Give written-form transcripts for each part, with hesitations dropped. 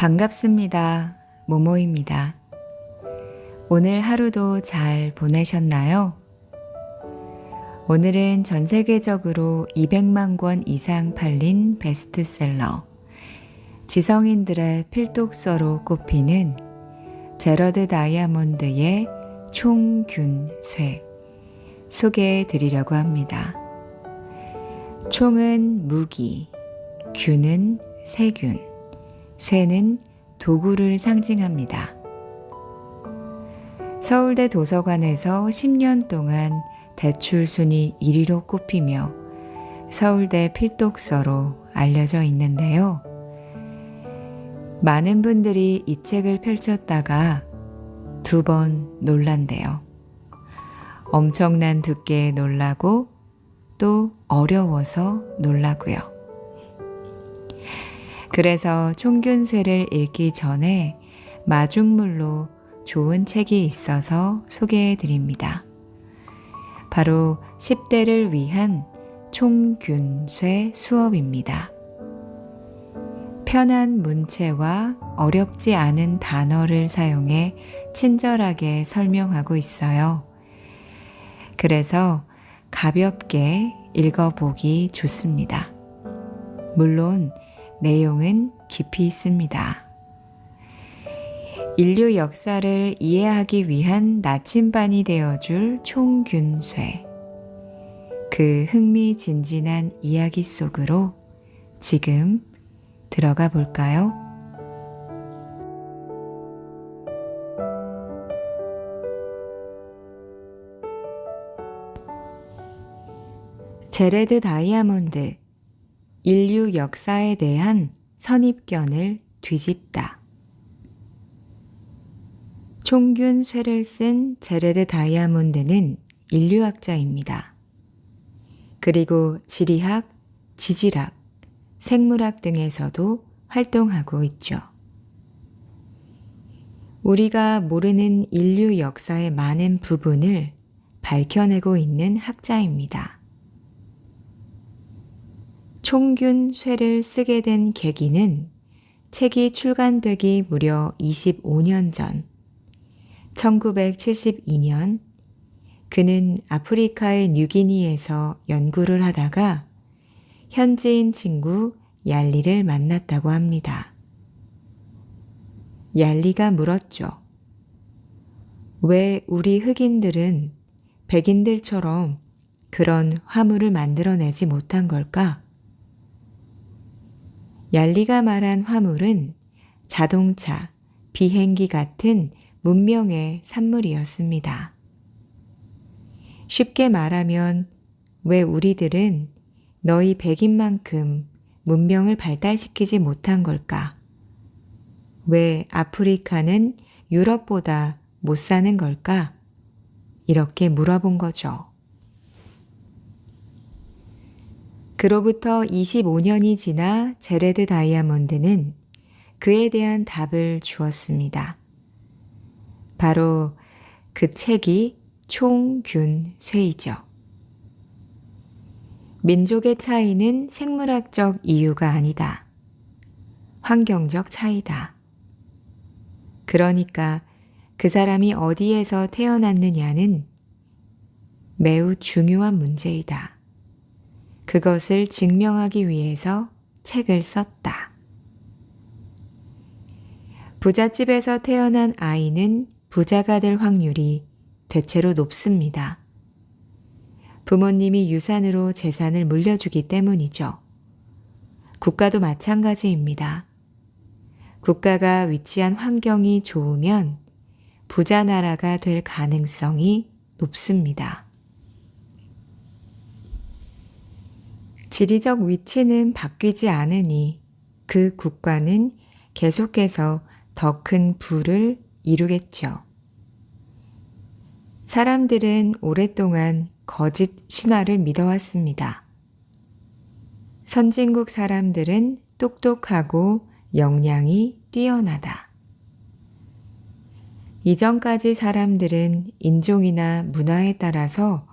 반갑습니다. 모모입니다. 오늘 하루도 잘 보내셨나요? 오늘은 전 세계적으로 200만 권 이상 팔린 베스트셀러, 지성인들의 필독서로 꼽히는 제러드 다이아몬드의 총균쇠 소개해 드리려고 합니다. 총은 무기, 균은 세균, 쇠는 도구를 상징합니다. 서울대 도서관에서 10년 동안 대출 순위 1위로 꼽히며 서울대 필독서로 알려져 있는데요. 많은 분들이 이 책을 펼쳤다가 2번 놀란대요. 엄청난 두께에 놀라고 또 어려워서 놀라고요. 그래서 총균쇠를 읽기 전에 마중물로 좋은 책이 있어서 소개해 드립니다. 바로 10대를 위한 총균쇠 수업입니다. 편한 문체와 어렵지 않은 단어를 사용해 친절하게 설명하고 있어요. 그래서 가볍게 읽어보기 좋습니다. 물론 내용은 깊이 있습니다. 인류 역사를 이해하기 위한 나침반이 되어줄 총균쇠. 그 흥미진진한 이야기 속으로 지금 들어가 볼까요? 제레드 다이아몬드, 인류 역사에 대한 선입견을 뒤집다. 총균쇠를 쓴 제레드 다이아몬드는 인류학자입니다. 그리고 지리학, 지질학, 생물학 등에서도 활동하고 있죠. 우리가 모르는 인류 역사의 많은 부분을 밝혀내고 있는 학자입니다. 총균쇠를 쓰게 된 계기는 책이 출간되기 무려 25년 전, 1972년, 그는 아프리카의 뉴기니에서 연구를 하다가 현지인 친구 얄리를 만났다고 합니다. 얄리가 물었죠. 왜 우리 흑인들은 백인들처럼 그런 화물을 만들어내지 못한 걸까? 얄리가 말한 화물은 자동차, 비행기 같은 문명의 산물이었습니다. 쉽게 말하면 왜 우리들은 너희 백인만큼 문명을 발달시키지 못한 걸까? 왜 아프리카는 유럽보다 못 사는 걸까? 이렇게 물어본 거죠. 그로부터 25년이 지나 제레드 다이아몬드는 그에 대한 답을 주었습니다. 바로 그 책이 총균쇠이죠. 민족의 차이는 생물학적 이유가 아니다. 환경적 차이다. 그러니까 그 사람이 어디에서 태어났느냐는 매우 중요한 문제이다. 그것을 증명하기 위해서 책을 썼다. 부잣집에서 태어난 아이는 부자가 될 확률이 대체로 높습니다. 부모님이 유산으로 재산을 물려주기 때문이죠. 국가도 마찬가지입니다. 국가가 위치한 환경이 좋으면 부자 나라가 될 가능성이 높습니다. 지리적 위치는 바뀌지 않으니 그 국가는 계속해서 더 큰 부를 이루겠죠. 사람들은 오랫동안 거짓 신화를 믿어왔습니다. 선진국 사람들은 똑똑하고 역량이 뛰어나다. 이전까지 사람들은 인종이나 문화에 따라서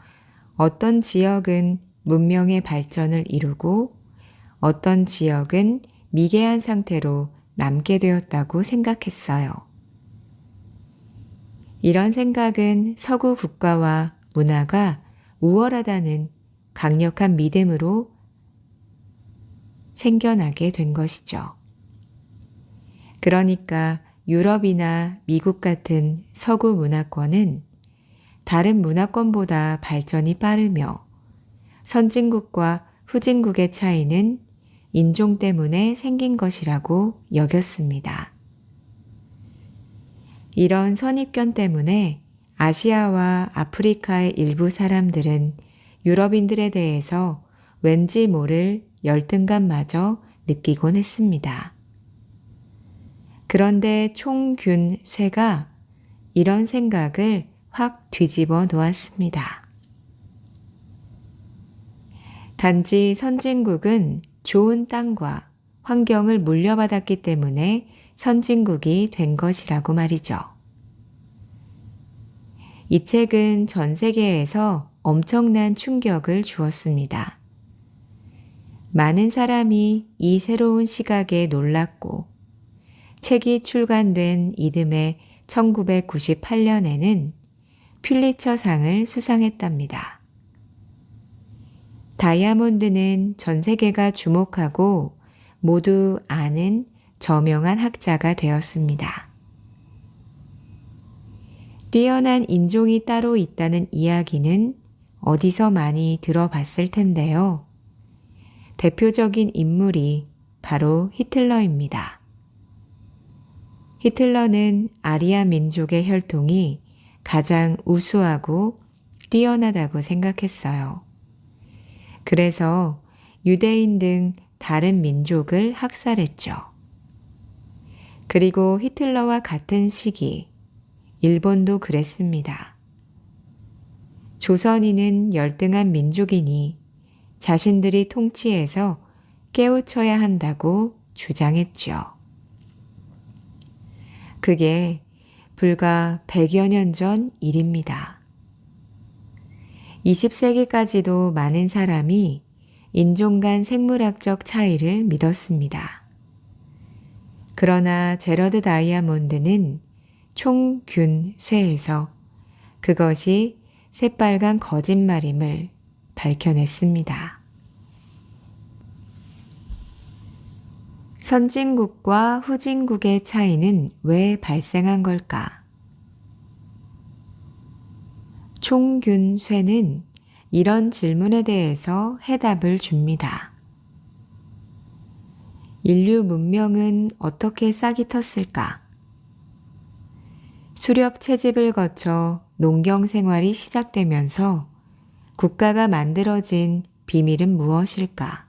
어떤 지역은 문명의 발전을 이루고 어떤 지역은 미개한 상태로 남게 되었다고 생각했어요. 이런 생각은 서구 국가와 문화가 우월하다는 강력한 믿음으로 생겨나게 된 것이죠. 그러니까 유럽이나 미국 같은 서구 문화권은 다른 문화권보다 발전이 빠르며 선진국과 후진국의 차이는 인종 때문에 생긴 것이라고 여겼습니다. 이런 선입견 때문에 아시아와 아프리카의 일부 사람들은 유럽인들에 대해서 왠지 모를 열등감마저 느끼곤 했습니다. 그런데 총균쇠가 이런 생각을 확 뒤집어 놓았습니다. 단지 선진국은 좋은 땅과 환경을 물려받았기 때문에 선진국이 된 것이라고 말이죠. 이 책은 전 세계에서 엄청난 충격을 주었습니다. 많은 사람이 이 새로운 시각에 놀랐고 책이 출간된 이듬해 1998년에는 퓰리처상을 수상했답니다. 다이아몬드는 전 세계가 주목하고 모두 아는 저명한 학자가 되었습니다. 뛰어난 인종이 따로 있다는 이야기는 어디서 많이 들어봤을 텐데요. 대표적인 인물이 바로 히틀러입니다. 히틀러는 아리아 민족의 혈통이 가장 우수하고 뛰어나다고 생각했어요. 그래서 유대인 등 다른 민족을 학살했죠. 그리고 히틀러와 같은 시기 일본도 그랬습니다. 조선인은 열등한 민족이니 자신들이 통치해서 깨우쳐야 한다고 주장했죠. 그게 불과 100여 년 전 일입니다. 20세기까지도 많은 사람이 인종 간 생물학적 차이를 믿었습니다. 그러나 제러드 다이아몬드는 총균쇠에서 그것이 새빨간 거짓말임을 밝혀냈습니다. 선진국과 후진국의 차이는 왜 발생한 걸까? 총균쇠는 이런 질문에 대해서 해답을 줍니다. 인류 문명은 어떻게 싹이 텄을까? 수렵 채집을 거쳐 농경 생활이 시작되면서 국가가 만들어진 비밀은 무엇일까?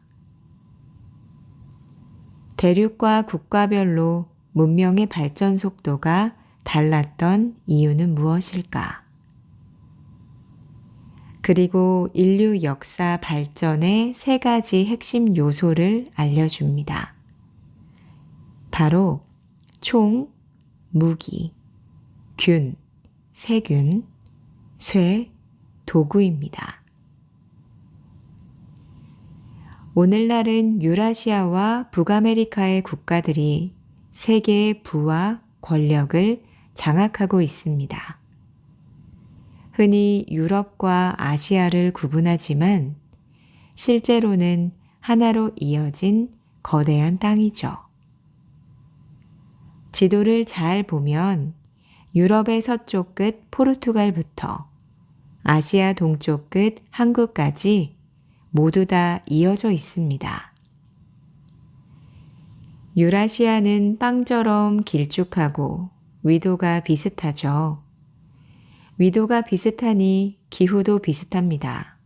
대륙과 국가별로 문명의 발전 속도가 달랐던 이유는 무엇일까? 그리고 인류 역사 발전의 3가지 핵심 요소를 알려줍니다. 바로 총, 무기, 균, 세균, 쇠, 도구입니다. 오늘날은 유라시아와 북아메리카의 국가들이 세계의 부와 권력을 장악하고 있습니다. 흔히 유럽과 아시아를 구분하지만 실제로는 하나로 이어진 거대한 땅이죠. 지도를 잘 보면 유럽의 서쪽 끝 포르투갈부터 아시아 동쪽 끝 한국까지 모두 다 이어져 있습니다. 유라시아는 빵처럼 길쭉하고 위도가 비슷하죠. 위도가 비슷하니 기후도 비슷합니다.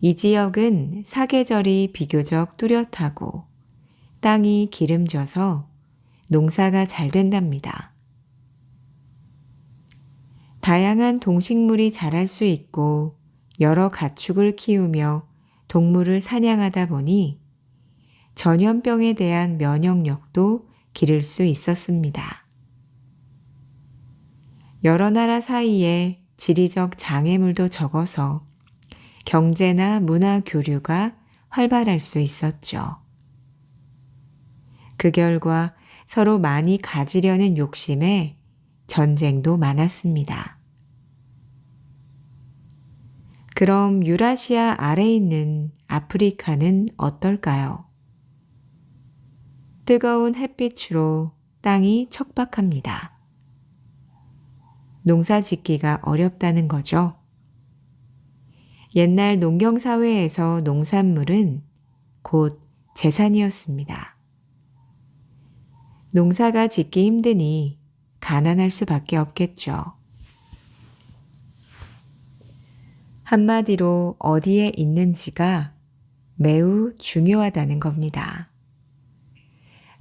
이 지역은 사계절이 비교적 뚜렷하고 땅이 기름져서 농사가 잘 된답니다. 다양한 동식물이 자랄 수 있고 여러 가축을 키우며 동물을 사냥하다 보니 전염병에 대한 면역력도 기를 수 있었습니다. 여러 나라 사이에 지리적 장애물도 적어서 경제나 문화 교류가 활발할 수 있었죠. 그 결과 서로 많이 가지려는 욕심에 전쟁도 많았습니다. 그럼 유라시아 아래에 있는 아프리카는 어떨까요? 뜨거운 햇빛으로 땅이 척박합니다. 농사 짓기가 어렵다는 거죠. 옛날 농경사회에서 농산물은 곧 재산이었습니다. 농사가 짓기 힘드니 가난할 수밖에 없겠죠. 한마디로 어디에 있는지가 매우 중요하다는 겁니다.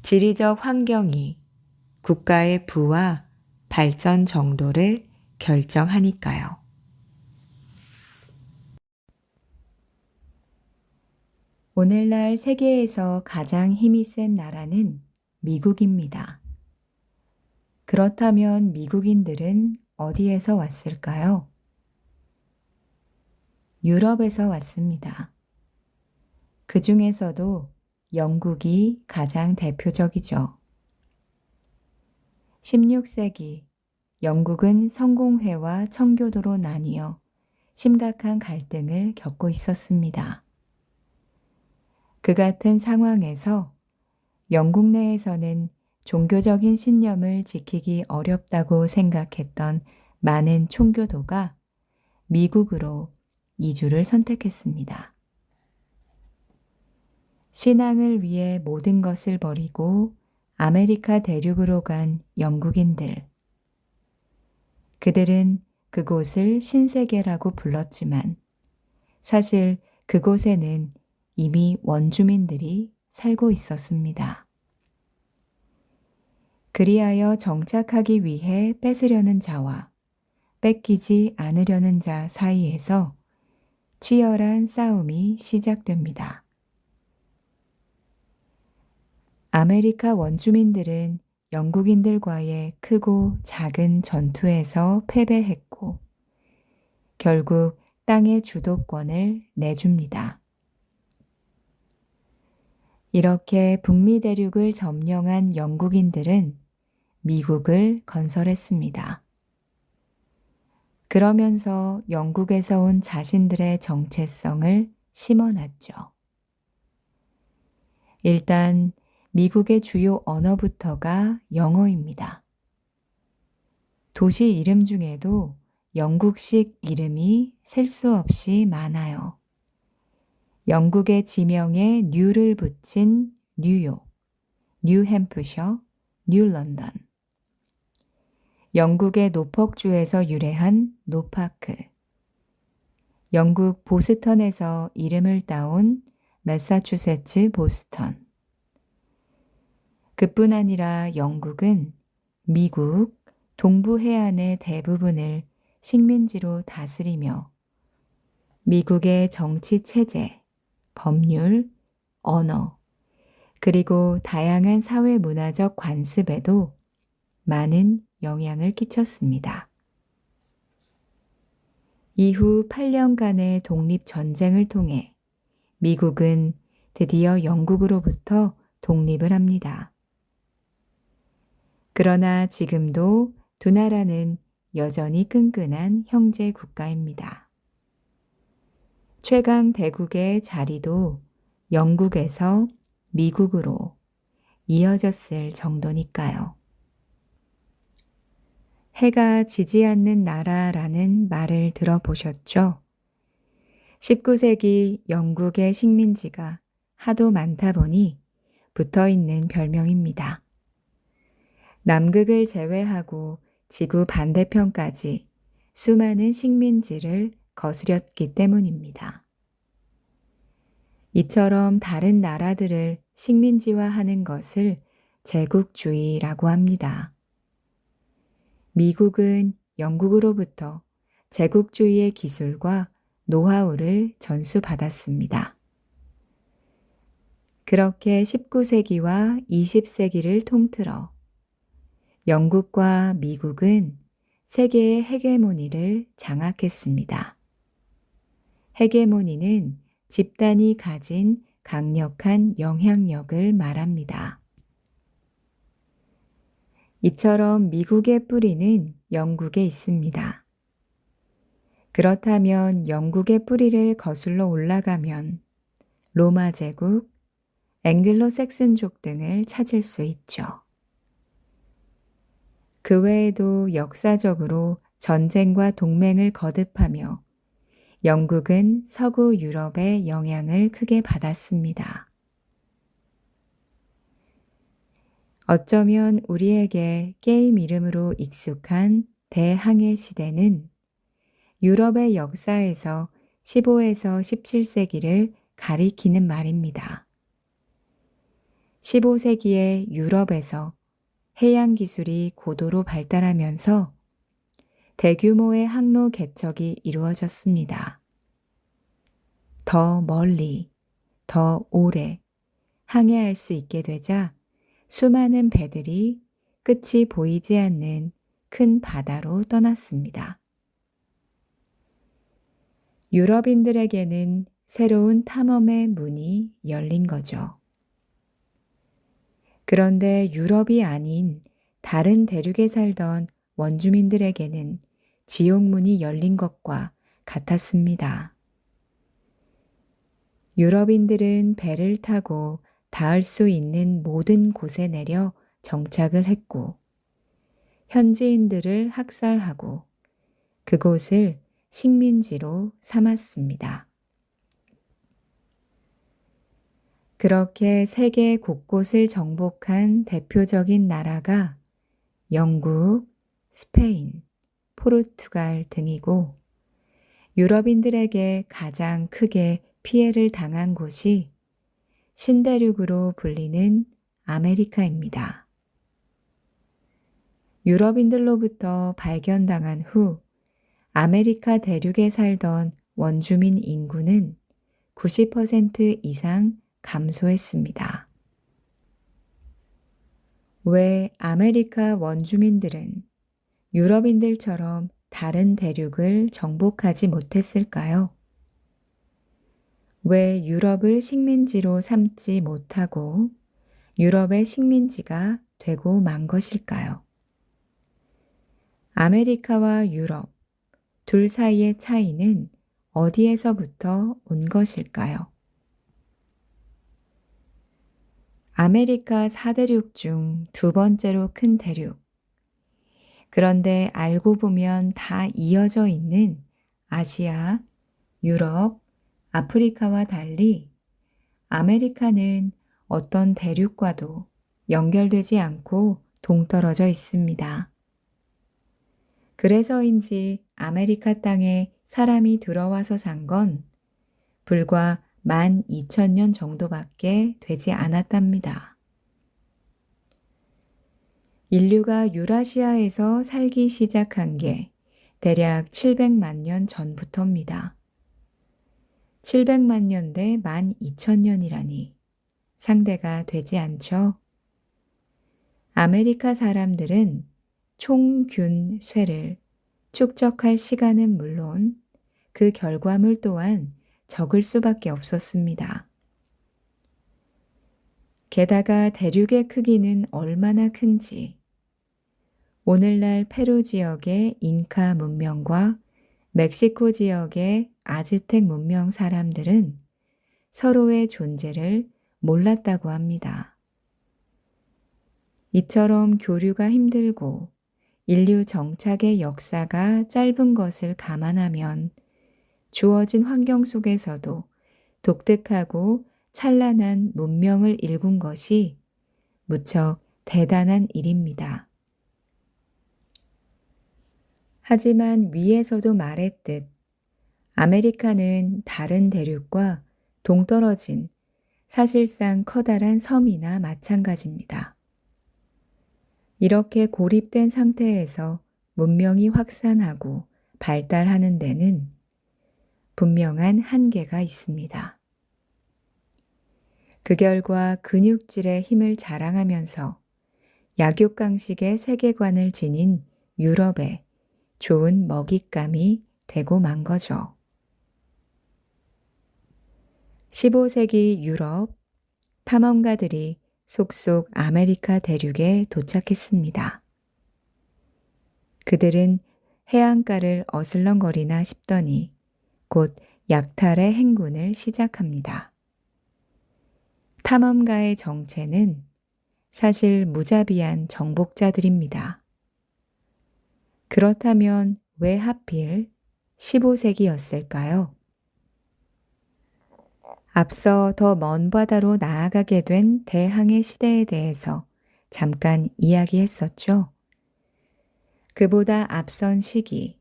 지리적 환경이 국가의 부와 발전 정도를 결정하니까요. 오늘날 세계에서 가장 힘이 센 나라는 미국입니다. 그렇다면 미국인들은 어디에서 왔을까요? 유럽에서 왔습니다. 그 중에서도 영국이 가장 대표적이죠. 16세기 영국은 성공회와 청교도로 나뉘어 심각한 갈등을 겪고 있었습니다. 그 같은 상황에서 영국 내에서는 종교적인 신념을 지키기 어렵다고 생각했던 많은 총교도가 미국으로 이주를 선택했습니다. 신앙을 위해 모든 것을 버리고 아메리카 대륙으로 간 영국인들. 그들은 그곳을 신세계라고 불렀지만 사실 그곳에는 이미 원주민들이 살고 있었습니다. 그리하여 정착하기 위해 뺏으려는 자와 뺏기지 않으려는 자 사이에서 치열한 싸움이 시작됩니다. 아메리카 원주민들은 영국인들과의 크고 작은 전투에서 패배했고 결국 땅의 주도권을 내줍니다. 이렇게 북미 대륙을 점령한 영국인들은 미국을 건설했습니다. 그러면서 영국에서 온 자신들의 정체성을 심어놨죠. 일단 미국의 주요 언어부터가 영어입니다. 도시 이름 중에도 영국식 이름이 셀 수 없이 많아요. 영국의 지명에 뉴를 붙인 뉴욕, 뉴햄프셔, 뉴런던. 영국의 노폭주에서 유래한 노파크. 영국 보스턴에서 이름을 따온 매사추세츠 보스턴. 그뿐 아니라 영국은 미국 동부 해안의 대부분을 식민지로 다스리며 미국의 정치 체제, 법률, 언어, 그리고 다양한 사회 문화적 관습에도 많은 영향을 끼쳤습니다. 이후 8년간의 독립전쟁을 통해 미국은 드디어 영국으로부터 독립을 합니다. 그러나 지금도 두 나라는 여전히 끈끈한 형제 국가입니다. 최강 대국의 자리도 영국에서 미국으로 이어졌을 정도니까요. 해가 지지 않는 나라라는 말을 들어보셨죠? 19세기 영국의 식민지가 하도 많다 보니 붙어있는 별명입니다. 남극을 제외하고 지구 반대편까지 수많은 식민지를 거스렸기 때문입니다. 이처럼 다른 나라들을 식민지화하는 것을 제국주의라고 합니다. 미국은 영국으로부터 제국주의의 기술과 노하우를 전수받았습니다. 그렇게 19세기와 20세기를 통틀어 영국과 미국은 세계의 헤게모니를 장악했습니다. 헤게모니는 집단이 가진 강력한 영향력을 말합니다. 이처럼 미국의 뿌리는 영국에 있습니다. 그렇다면 영국의 뿌리를 거슬러 올라가면 로마 제국, 앵글로 색슨족 등을 찾을 수 있죠. 그 외에도 역사적으로 전쟁과 동맹을 거듭하며 영국은 서구 유럽의 영향을 크게 받았습니다. 어쩌면 우리에게 게임 이름으로 익숙한 대항해 시대는 유럽의 역사에서 15에서 17세기를 가리키는 말입니다. 15세기에 유럽에서 해양 기술이 고도로 발달하면서 대규모의 항로 개척이 이루어졌습니다. 더 멀리, 더 오래 항해할 수 있게 되자 수많은 배들이 끝이 보이지 않는 큰 바다로 떠났습니다. 유럽인들에게는 새로운 탐험의 문이 열린 거죠. 그런데 유럽이 아닌 다른 대륙에 살던 원주민들에게는 지옥문이 열린 것과 같았습니다. 유럽인들은 배를 타고 닿을 수 있는 모든 곳에 내려 정착을 했고, 현지인들을 학살하고 그곳을 식민지로 삼았습니다. 그렇게 세계 곳곳을 정복한 대표적인 나라가 영국, 스페인, 포르투갈 등이고, 유럽인들에게 가장 크게 피해를 당한 곳이 신대륙으로 불리는 아메리카입니다. 유럽인들로부터 발견당한 후 아메리카 대륙에 살던 원주민 인구는 90% 이상 감소했습니다. 왜 아메리카 원주민들은 유럽인들처럼 다른 대륙을 정복하지 못했을까요? 왜 유럽을 식민지로 삼지 못하고 유럽의 식민지가 되고 만 것일까요? 아메리카와 유럽 둘 사이의 차이는 어디에서부터 온 것일까요? 아메리카 4대륙 중 두 번째로 큰 대륙. 그런데 알고 보면 다 이어져 있는 아시아, 유럽, 아프리카와 달리 아메리카는 어떤 대륙과도 연결되지 않고 동떨어져 있습니다. 그래서인지 아메리카 땅에 사람이 들어와서 산 건 불과 12,000년 정도밖에 되지 않았답니다. 인류가 유라시아에서 살기 시작한 게 대략 700만 년 전부터입니다. 700만 년 대 12,000년이라니 상대가 되지 않죠? 아메리카 사람들은 총균 쇠를 축적할 시간은 물론 그 결과물 또한 적을 수밖에 없었습니다. 게다가 대륙의 크기는 얼마나 큰지 오늘날 페루 지역의 잉카 문명과 멕시코 지역의 아즈텍 문명 사람들은 서로의 존재를 몰랐다고 합니다. 이처럼 교류가 힘들고 인류 정착의 역사가 짧은 것을 감안하면 주어진 환경 속에서도 독특하고 찬란한 문명을 일군 것이 무척 대단한 일입니다. 하지만 위에서도 말했듯 아메리카는 다른 대륙과 동떨어진 사실상 커다란 섬이나 마찬가지입니다. 이렇게 고립된 상태에서 문명이 확산하고 발달하는 데는 분명한 한계가 있습니다. 그 결과 근육질의 힘을 자랑하면서 약육강식의 세계관을 지닌 유럽에 좋은 먹잇감이 되고 만 거죠. 15세기 유럽 탐험가들이 속속 아메리카 대륙에 도착했습니다. 그들은 해안가를 어슬렁거리나 싶더니 곧 약탈의 행군을 시작합니다. 탐험가의 정체는 사실 무자비한 정복자들입니다. 그렇다면 왜 하필 15세기였을까요? 앞서 더 먼 바다로 나아가게 된 대항해 시대에 대해서 잠깐 이야기했었죠. 그보다 앞선 시기,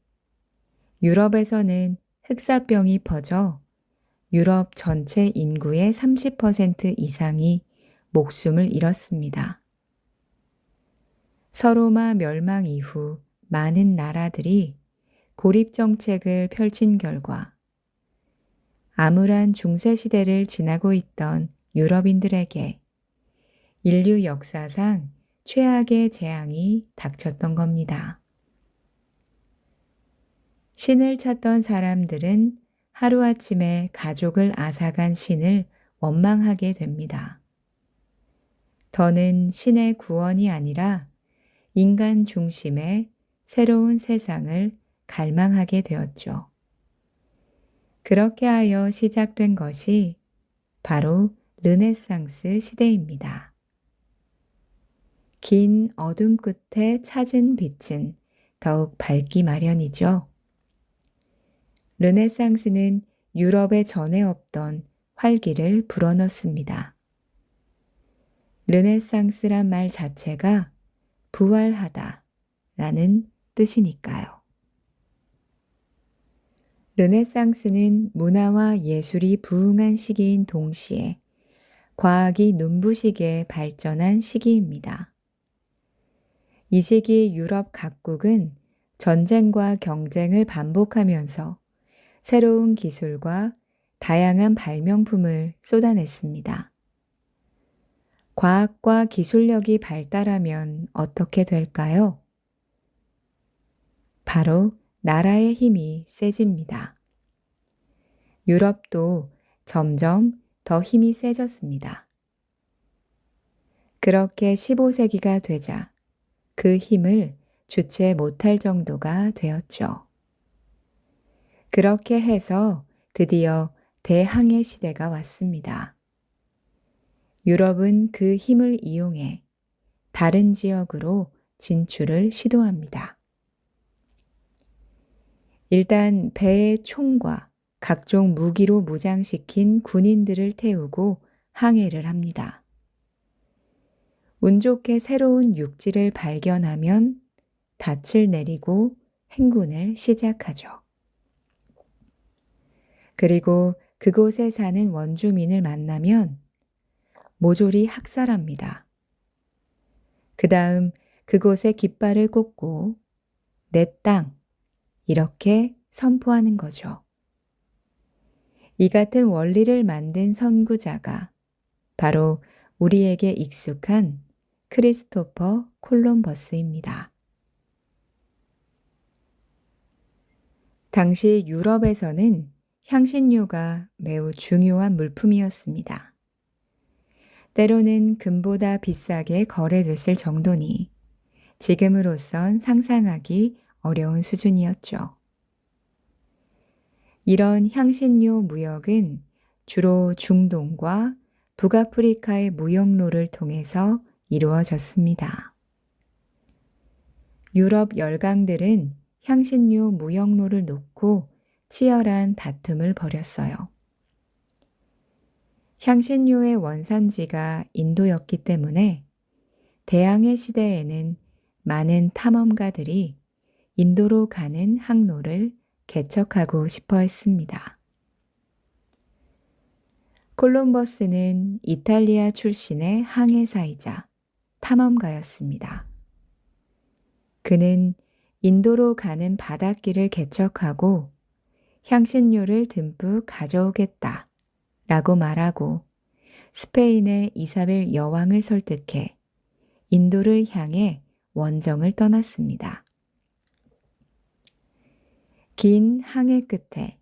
유럽에서는 흑사병이 퍼져 유럽 전체 인구의 30% 이상이 목숨을 잃었습니다. 서로마 멸망 이후 많은 나라들이 고립정책을 펼친 결과 암울한 중세시대를 지나고 있던 유럽인들에게 인류 역사상 최악의 재앙이 닥쳤던 겁니다. 신을 찾던 사람들은 하루아침에 가족을 앗아간 신을 원망하게 됩니다. 더는 신의 구원이 아니라 인간 중심의 새로운 세상을 갈망하게 되었죠. 그렇게 하여 시작된 것이 바로 르네상스 시대입니다. 긴 어둠 끝에 찾은 빛은 더욱 밝기 마련이죠. 르네상스는 유럽에 전에 없던 활기를 불어넣습니다. 르네상스란 말 자체가 부활하다 라는 뜻이니까요. 르네상스는 문화와 예술이 부흥한 시기인 동시에 과학이 눈부시게 발전한 시기입니다. 이 시기 유럽 각국은 전쟁과 경쟁을 반복하면서 새로운 기술과 다양한 발명품을 쏟아냈습니다. 과학과 기술력이 발달하면 어떻게 될까요? 바로 나라의 힘이 세집니다. 유럽도 점점 더 힘이 세졌습니다. 그렇게 15세기가 되자 그 힘을 주체 못할 정도가 되었죠. 그렇게 해서 드디어 대항해 시대가 왔습니다. 유럽은 그 힘을 이용해 다른 지역으로 진출을 시도합니다. 일단 배에 총과 각종 무기로 무장시킨 군인들을 태우고 항해를 합니다. 운 좋게 새로운 육지를 발견하면 닻을 내리고 행군을 시작하죠. 그리고 그곳에 사는 원주민을 만나면 모조리 학살합니다. 그 다음 그곳에 깃발을 꽂고 내 땅 이렇게 선포하는 거죠. 이 같은 원리를 만든 선구자가 바로 우리에게 익숙한 크리스토퍼 콜럼버스입니다. 당시 유럽에서는 향신료가 매우 중요한 물품이었습니다. 때로는 금보다 비싸게 거래됐을 정도니 지금으로선 상상하기 어려운 수준이었죠. 이런 향신료 무역은 주로 중동과 북아프리카의 무역로를 통해서 이루어졌습니다. 유럽 열강들은 향신료 무역로를 놓고 치열한 다툼을 벌였어요. 향신료의 원산지가 인도였기 때문에 대항해 시대에는 많은 탐험가들이 인도로 가는 항로를 개척하고 싶어 했습니다. 콜럼버스는 이탈리아 출신의 항해사이자 탐험가였습니다. 그는 인도로 가는 바닷길을 개척하고 향신료를 듬뿍 가져오겠다 라고 말하고 스페인의 이사벨 여왕을 설득해 인도를 향해 원정을 떠났습니다. 긴 항해 끝에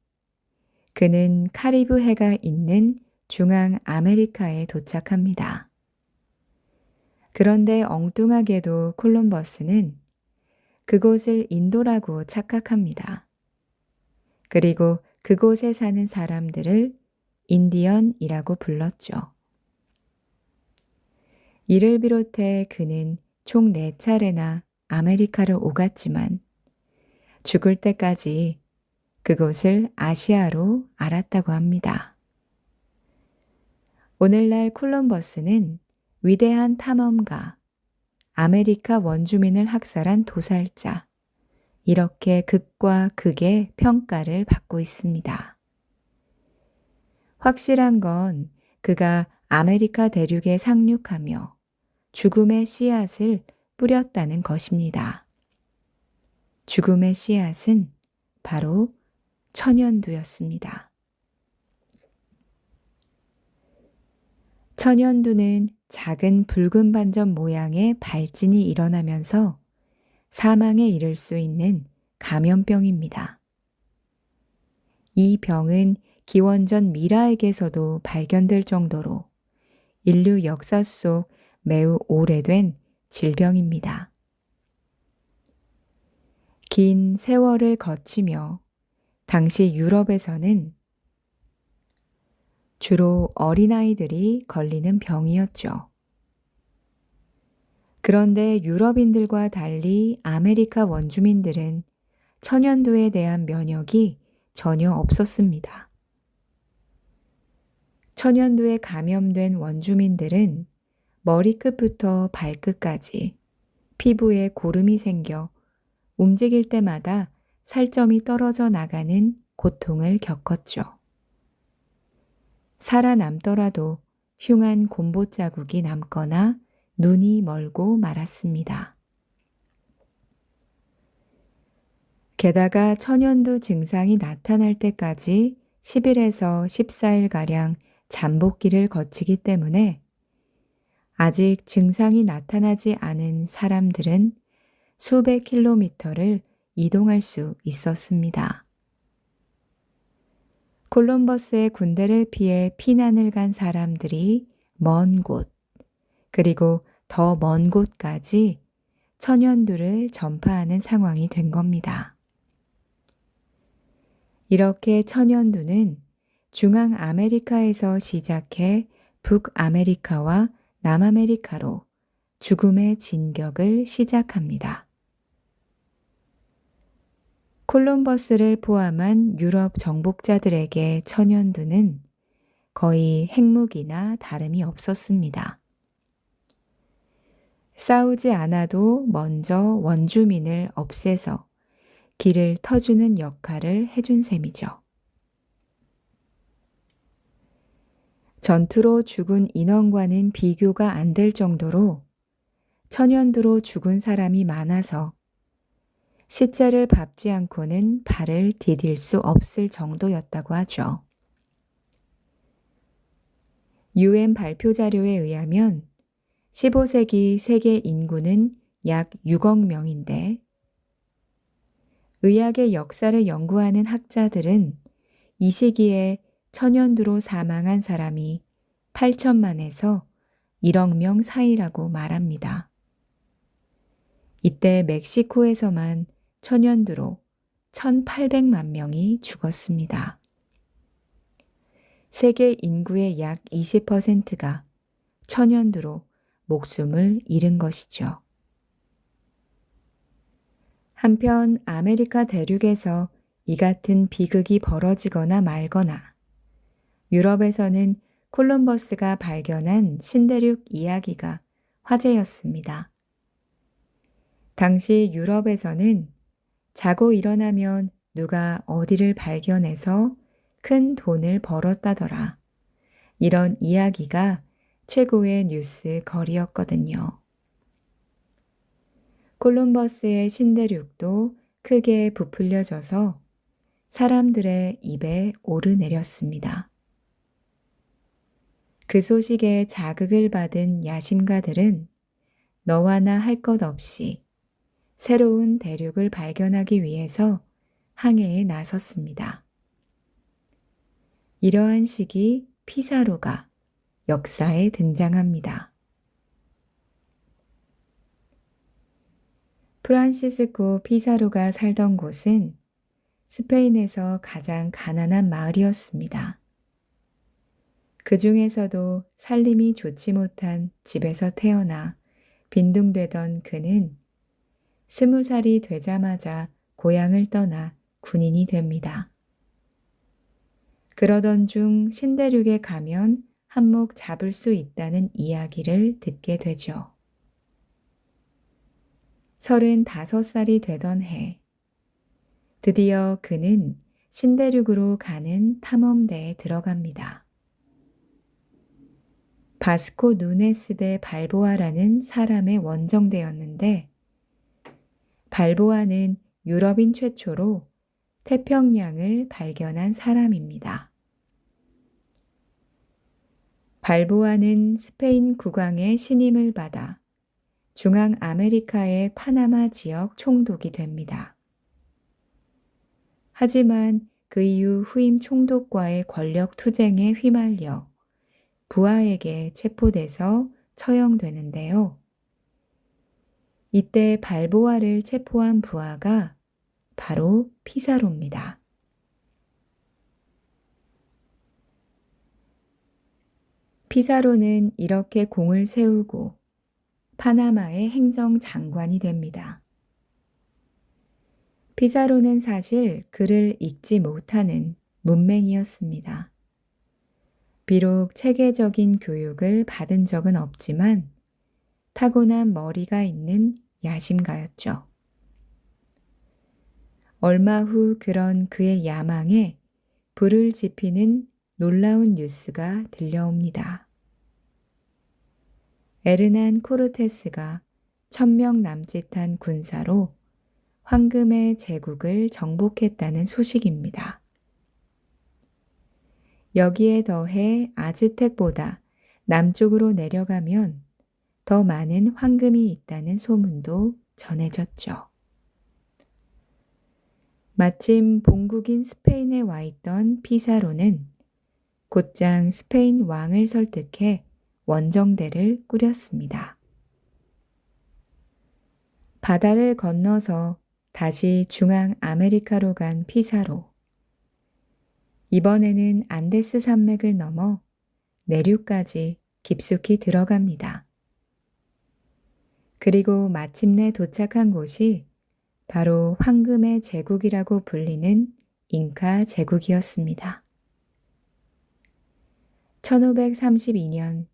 그는 카리브 해가 있는 중앙 아메리카에 도착합니다. 그런데 엉뚱하게도 콜럼버스는 그곳을 인도라고 착각합니다. 그리고 그곳에 사는 사람들을 인디언이라고 불렀죠. 이를 비롯해 그는 총 4차례나 아메리카를 오갔지만 죽을 때까지 그곳을 아시아로 알았다고 합니다. 오늘날 콜럼버스는 위대한 탐험가, 아메리카 원주민을 학살한 도살자, 이렇게 극과 극의 평가를 받고 있습니다. 확실한 건 그가 아메리카 대륙에 상륙하며 죽음의 씨앗을 뿌렸다는 것입니다. 죽음의 씨앗은 바로 천연두였습니다. 천연두는 작은 붉은 반점 모양의 발진이 일어나면서 사망에 이를 수 있는 감염병입니다. 이 병은 기원전 미라에게서도 발견될 정도로 인류 역사 속 매우 오래된 질병입니다. 긴 세월을 거치며 당시 유럽에서는 주로 어린아이들이 걸리는 병이었죠. 그런데 유럽인들과 달리 아메리카 원주민들은 천연두에 대한 면역이 전혀 없었습니다. 천연두에 감염된 원주민들은 머리끝부터 발끝까지 피부에 고름이 생겨 움직일 때마다 살점이 떨어져 나가는 고통을 겪었죠. 살아남더라도 흉한 곰보 자국이 남거나 눈이 멀고 말았습니다. 게다가 천연두 증상이 나타날 때까지 10일에서 14일가량 잠복기를 거치기 때문에 아직 증상이 나타나지 않은 사람들은 수백 킬로미터를 이동할 수 있었습니다. 콜럼버스의 군대를 피해 피난을 간 사람들이 먼 곳, 그리고 더 먼 곳까지 천연두를 전파하는 상황이 된 겁니다. 이렇게 천연두는 중앙 아메리카에서 시작해 북아메리카와 남아메리카로 죽음의 진격을 시작합니다. 콜럼버스를 포함한 유럽 정복자들에게 천연두는 거의 핵무기나 다름이 없었습니다. 싸우지 않아도 먼저 원주민을 없애서 길을 터주는 역할을 해준 셈이죠. 전투로 죽은 인원과는 비교가 안 될 정도로 천연두로 죽은 사람이 많아서 시체를 밟지 않고는 발을 디딜 수 없을 정도였다고 하죠. UN 발표 자료에 의하면 15세기 세계 인구는 약 6억 명인데 의학의 역사를 연구하는 학자들은 이 시기에 천연두로 사망한 사람이 8천만에서 1억 명 사이라고 말합니다. 이때 멕시코에서만 천연두로 1,800만 명이 죽었습니다. 세계 인구의 약 20%가 천연두로 목숨을 잃은 것이죠. 한편 아메리카 대륙에서 이 같은 비극이 벌어지거나 말거나 유럽에서는 콜럼버스가 발견한 신대륙 이야기가 화제였습니다. 당시 유럽에서는 자고 일어나면 누가 어디를 발견해서 큰 돈을 벌었다더라. 이런 이야기가 최고의 뉴스 거리였거든요. 콜럼버스의 신대륙도 크게 부풀려져서 사람들의 입에 오르내렸습니다. 그 소식에 자극을 받은 야심가들은 너와 나 할 것 없이 새로운 대륙을 발견하기 위해서 항해에 나섰습니다. 이러한 시기 피사로가 역사에 등장합니다. 프란시스코 피사로가 살던 곳은 스페인에서 가장 가난한 마을이었습니다. 그 중에서도 살림이 좋지 못한 집에서 태어나 빈둥대던 그는 20살이 되자마자 고향을 떠나 군인이 됩니다. 그러던 중 신대륙에 가면 한몫 잡을 수 있다는 이야기를 듣게 되죠. 35살이 되던 해, 드디어 그는 신대륙으로 가는 탐험대에 들어갑니다. 바스코 누네스 데 발보아라는 사람의 원정대였는데, 발보아는 유럽인 최초로 태평양을 발견한 사람입니다. 발보아는 스페인 국왕의 신임을 받아 중앙아메리카의 파나마 지역 총독이 됩니다. 하지만 그 이후 후임 총독과의 권력 투쟁에 휘말려 부하에게 체포돼서 처형되는데요. 이때 발보아를 체포한 부하가 바로 피사로입니다. 피사로는 이렇게 공을 세우고 파나마의 행정장관이 됩니다. 피사로는 사실 글을 읽지 못하는 문맹이었습니다. 비록 체계적인 교육을 받은 적은 없지만 타고난 머리가 있는 야심가였죠. 얼마 후 그런 그의 야망에 불을 지피는 놀라운 뉴스가 들려옵니다. 에르난 코르테스가 1000명 남짓한 군사로 황금의 제국을 정복했다는 소식입니다. 여기에 더해 아즈텍보다 남쪽으로 내려가면 더 많은 황금이 있다는 소문도 전해졌죠. 마침 본국인 스페인에 와 있던 피사로는 곧장 스페인 왕을 설득해 원정대를 꾸렸습니다. 바다를 건너서 다시 중앙 아메리카로 간 피사로. 이번에는 안데스 산맥을 넘어 내륙까지 깊숙이 들어갑니다. 그리고 마침내 도착한 곳이 바로 황금의 제국이라고 불리는 잉카 제국이었습니다. 1532년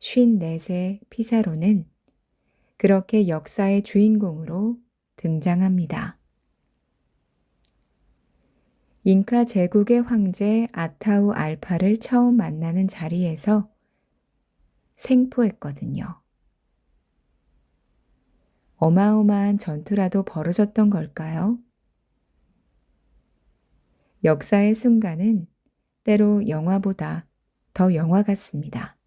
54세 피사로는 그렇게 역사의 주인공으로 등장합니다. 잉카 제국의 황제 아타우 알파를 처음 만나는 자리에서 생포했거든요. 어마어마한 전투라도 벌어졌던 걸까요? 역사의 순간은 때로 영화보다 더 영화 같습니다.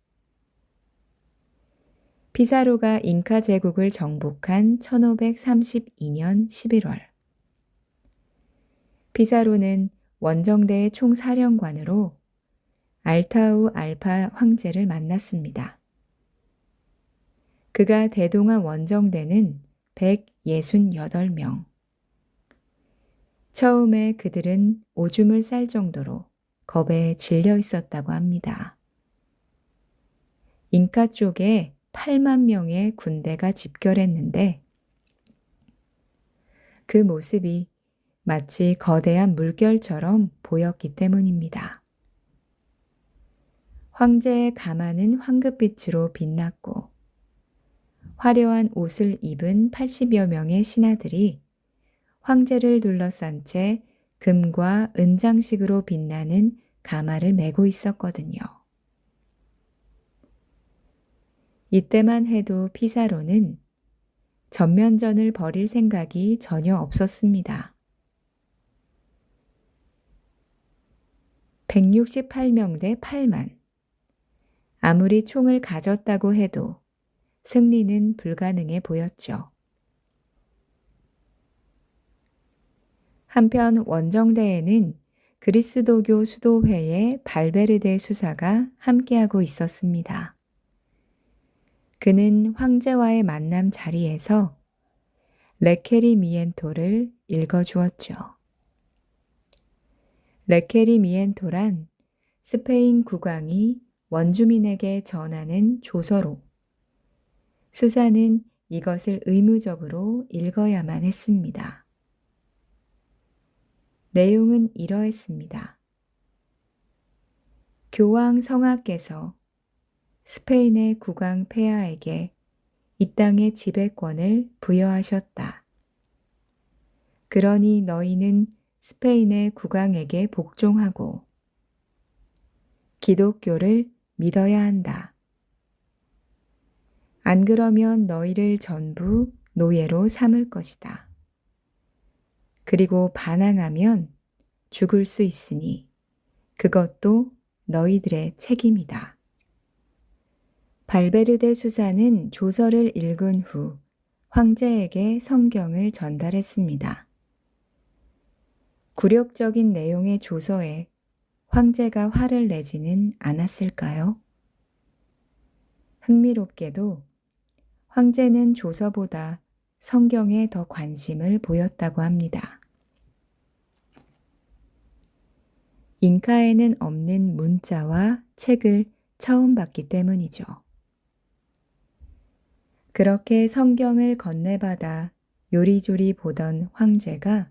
피사로가 잉카 제국을 정복한 1532년 11월. 피사로는 원정대의 총사령관으로 알타우 알파 황제를 만났습니다. 그가 대동한 원정대는 168명. 처음에 그들은 오줌을 쌀 정도로 겁에 질려 있었다고 합니다. 잉카 쪽에 8만 명의 군대가 집결했는데 그 모습이 마치 거대한 물결처럼 보였기 때문입니다. 황제의 가마는 황급빛으로 빛났고 화려한 옷을 입은 80여 명의 신하들이 황제를 둘러싼 채 금과 은장식으로 빛나는 가마를 메고 있었거든요. 이때만 해도 피사로는 전면전을 벌일 생각이 전혀 없었습니다. 168명 대 8만. 아무리 총을 가졌다고 해도 승리는 불가능해 보였죠. 한편 원정대에는 그리스도교 수도회의 발베르데 수사가 함께하고 있었습니다. 그는 황제와의 만남 자리에서 레케리미엔토를 읽어주었죠. 레케리미엔토란 스페인 국왕이 원주민에게 전하는 조서로 수사는 이것을 의무적으로 읽어야만 했습니다. 내용은 이러했습니다. 교황 성하께서 스페인의 국왕 폐하에게 이 땅의 지배권을 부여하셨다. 그러니 너희는 스페인의 국왕에게 복종하고 기독교를 믿어야 한다. 안 그러면 너희를 전부 노예로 삼을 것이다. 그리고 반항하면 죽을 수 있으니 그것도 너희들의 책임이다. 발베르데 수사는 조서를 읽은 후 황제에게 성경을 전달했습니다. 굴욕적인 내용의 조서에 황제가 화를 내지는 않았을까요? 흥미롭게도 황제는 조서보다 성경에 더 관심을 보였다고 합니다. 잉카에는 없는 문자와 책을 처음 봤기 때문이죠. 그렇게 성경을 건네받아 요리조리 보던 황제가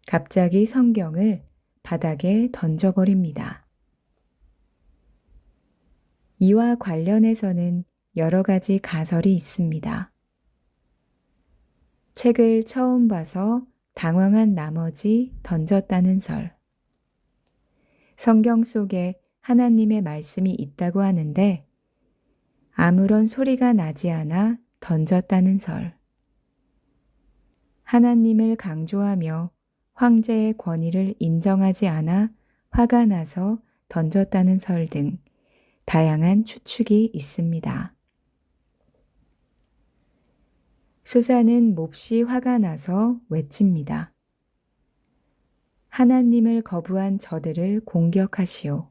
갑자기 성경을 바닥에 던져버립니다. 이와 관련해서는 여러 가지 가설이 있습니다. 책을 처음 봐서 당황한 나머지 던졌다는 설. 성경 속에 하나님의 말씀이 있다고 하는데 아무런 소리가 나지 않아 던졌다는 설. 하나님을 강조하며 황제의 권위를 인정하지 않아 화가 나서 던졌다는 설 등 다양한 추측이 있습니다. 수사는 몹시 화가 나서 외칩니다. 하나님을 거부한 저들을 공격하시오.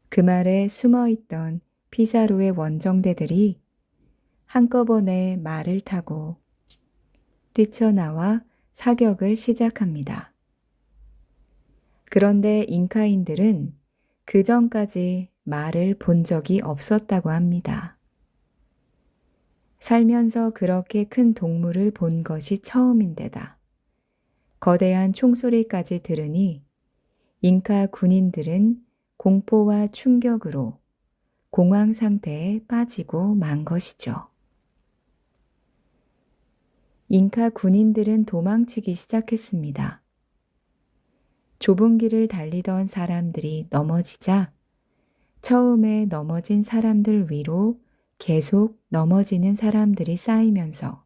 그 말에 숨어있던 피사로의 원정대들이 한꺼번에 말을 타고 뛰쳐나와 사격을 시작합니다. 그런데 잉카인들은 그 전까지 말을 본 적이 없었다고 합니다. 살면서 그렇게 큰 동물을 본 것이 처음인데다 거대한 총소리까지 들으니 잉카 군인들은 공포와 충격으로 공황 상태에 빠지고 만 것이죠. 잉카 군인들은 도망치기 시작했습니다. 좁은 길을 달리던 사람들이 넘어지자 처음에 넘어진 사람들 위로 계속 넘어지는 사람들이 쌓이면서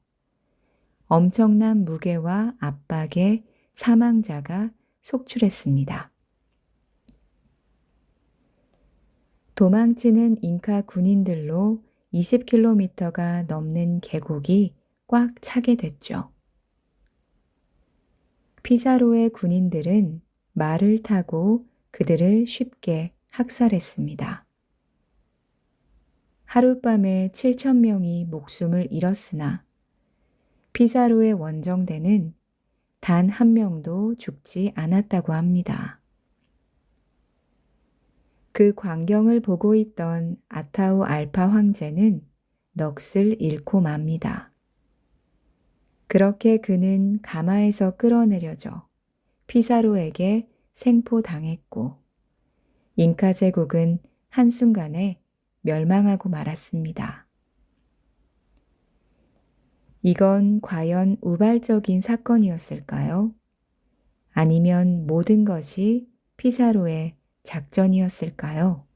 엄청난 무게와 압박에 사망자가 속출했습니다. 도망치는 잉카 군인들로 20km가 넘는 계곡이 꽉 차게 됐죠. 피사로의 군인들은 말을 타고 그들을 쉽게 학살했습니다. 하룻밤에 7,000명이 목숨을 잃었으나 피사로의 원정대는 단 한 명도 죽지 않았다고 합니다. 그 광경을 보고 있던 아타우 알파 황제는 넋을 잃고 맙니다. 그렇게 그는 가마에서 끌어내려져 피사로에게 생포당했고 잉카 제국은 한순간에 멸망하고 말았습니다. 이건 과연 우발적인 사건이었을까요? 아니면 모든 것이 피사로의 작전이었을까요?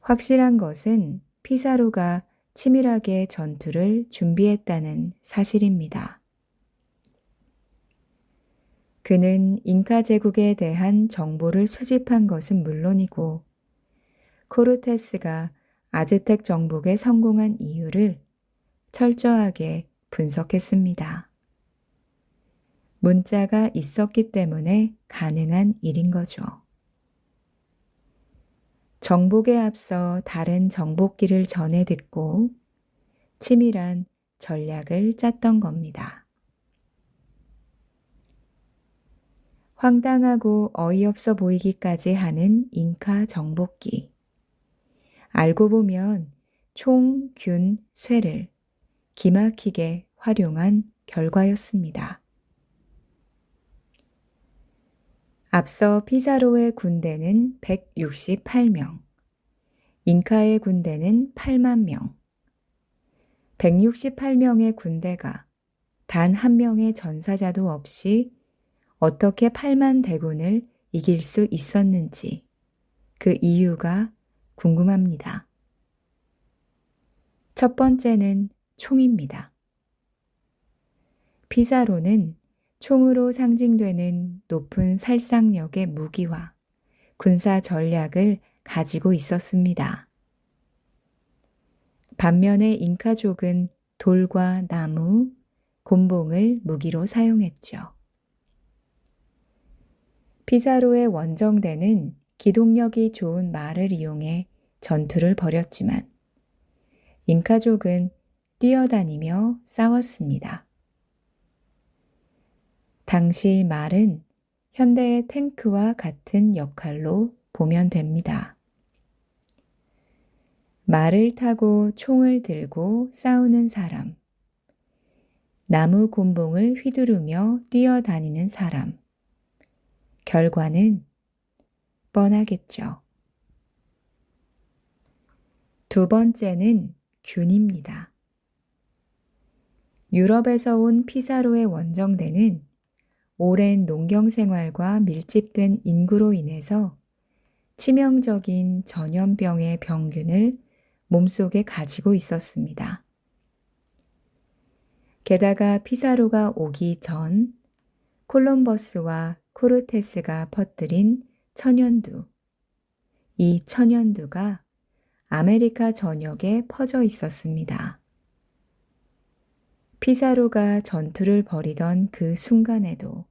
확실한 것은 피사로가 치밀하게 전투를 준비했다는 사실입니다. 그는 잉카 제국에 대한 정보를 수집한 것은 물론이고 코르테스가 아즈텍 정복에 성공한 이유를 철저하게 분석했습니다. 문자가 있었기 때문에 가능한 일인 거죠. 정복에 앞서 다른 정복기를 전해 듣고 치밀한 전략을 짰던 겁니다. 황당하고 어이없어 보이기까지 하는 잉카 정복기. 알고 보면 총, 균, 쇠를 기막히게 활용한 결과였습니다. 앞서 피사로의 군대는 168명, 잉카의 군대는 8만 명. 168명의 군대가 단 한 명의 전사자도 없이 어떻게 8만 대군을 이길 수 있었는지 그 이유가 궁금합니다. 첫 번째는 총입니다. 피사로는 총으로 상징되는 높은 살상력의 무기와 군사 전략을 가지고 있었습니다. 반면에 잉카족은 돌과 나무, 곤봉을 무기로 사용했죠. 피사로의 원정대는 기동력이 좋은 말을 이용해 전투를 벌였지만 잉카족은 뛰어다니며 싸웠습니다. 당시 말은 현대의 탱크와 같은 역할로 보면 됩니다. 말을 타고 총을 들고 싸우는 사람, 나무 곤봉을 휘두르며 뛰어다니는 사람. 결과는 뻔하겠죠. 두 번째는 균입니다. 유럽에서 온 피사로의 원정대는 오랜 농경 생활과 밀집된 인구로 인해서 치명적인 전염병의 병균을 몸속에 가지고 있었습니다. 게다가 피사로가 오기 전 콜럼버스와 코르테스가 퍼뜨린 천연두, 이 천연두가 아메리카 전역에 퍼져 있었습니다. 피사로가 전투를 벌이던 그 순간에도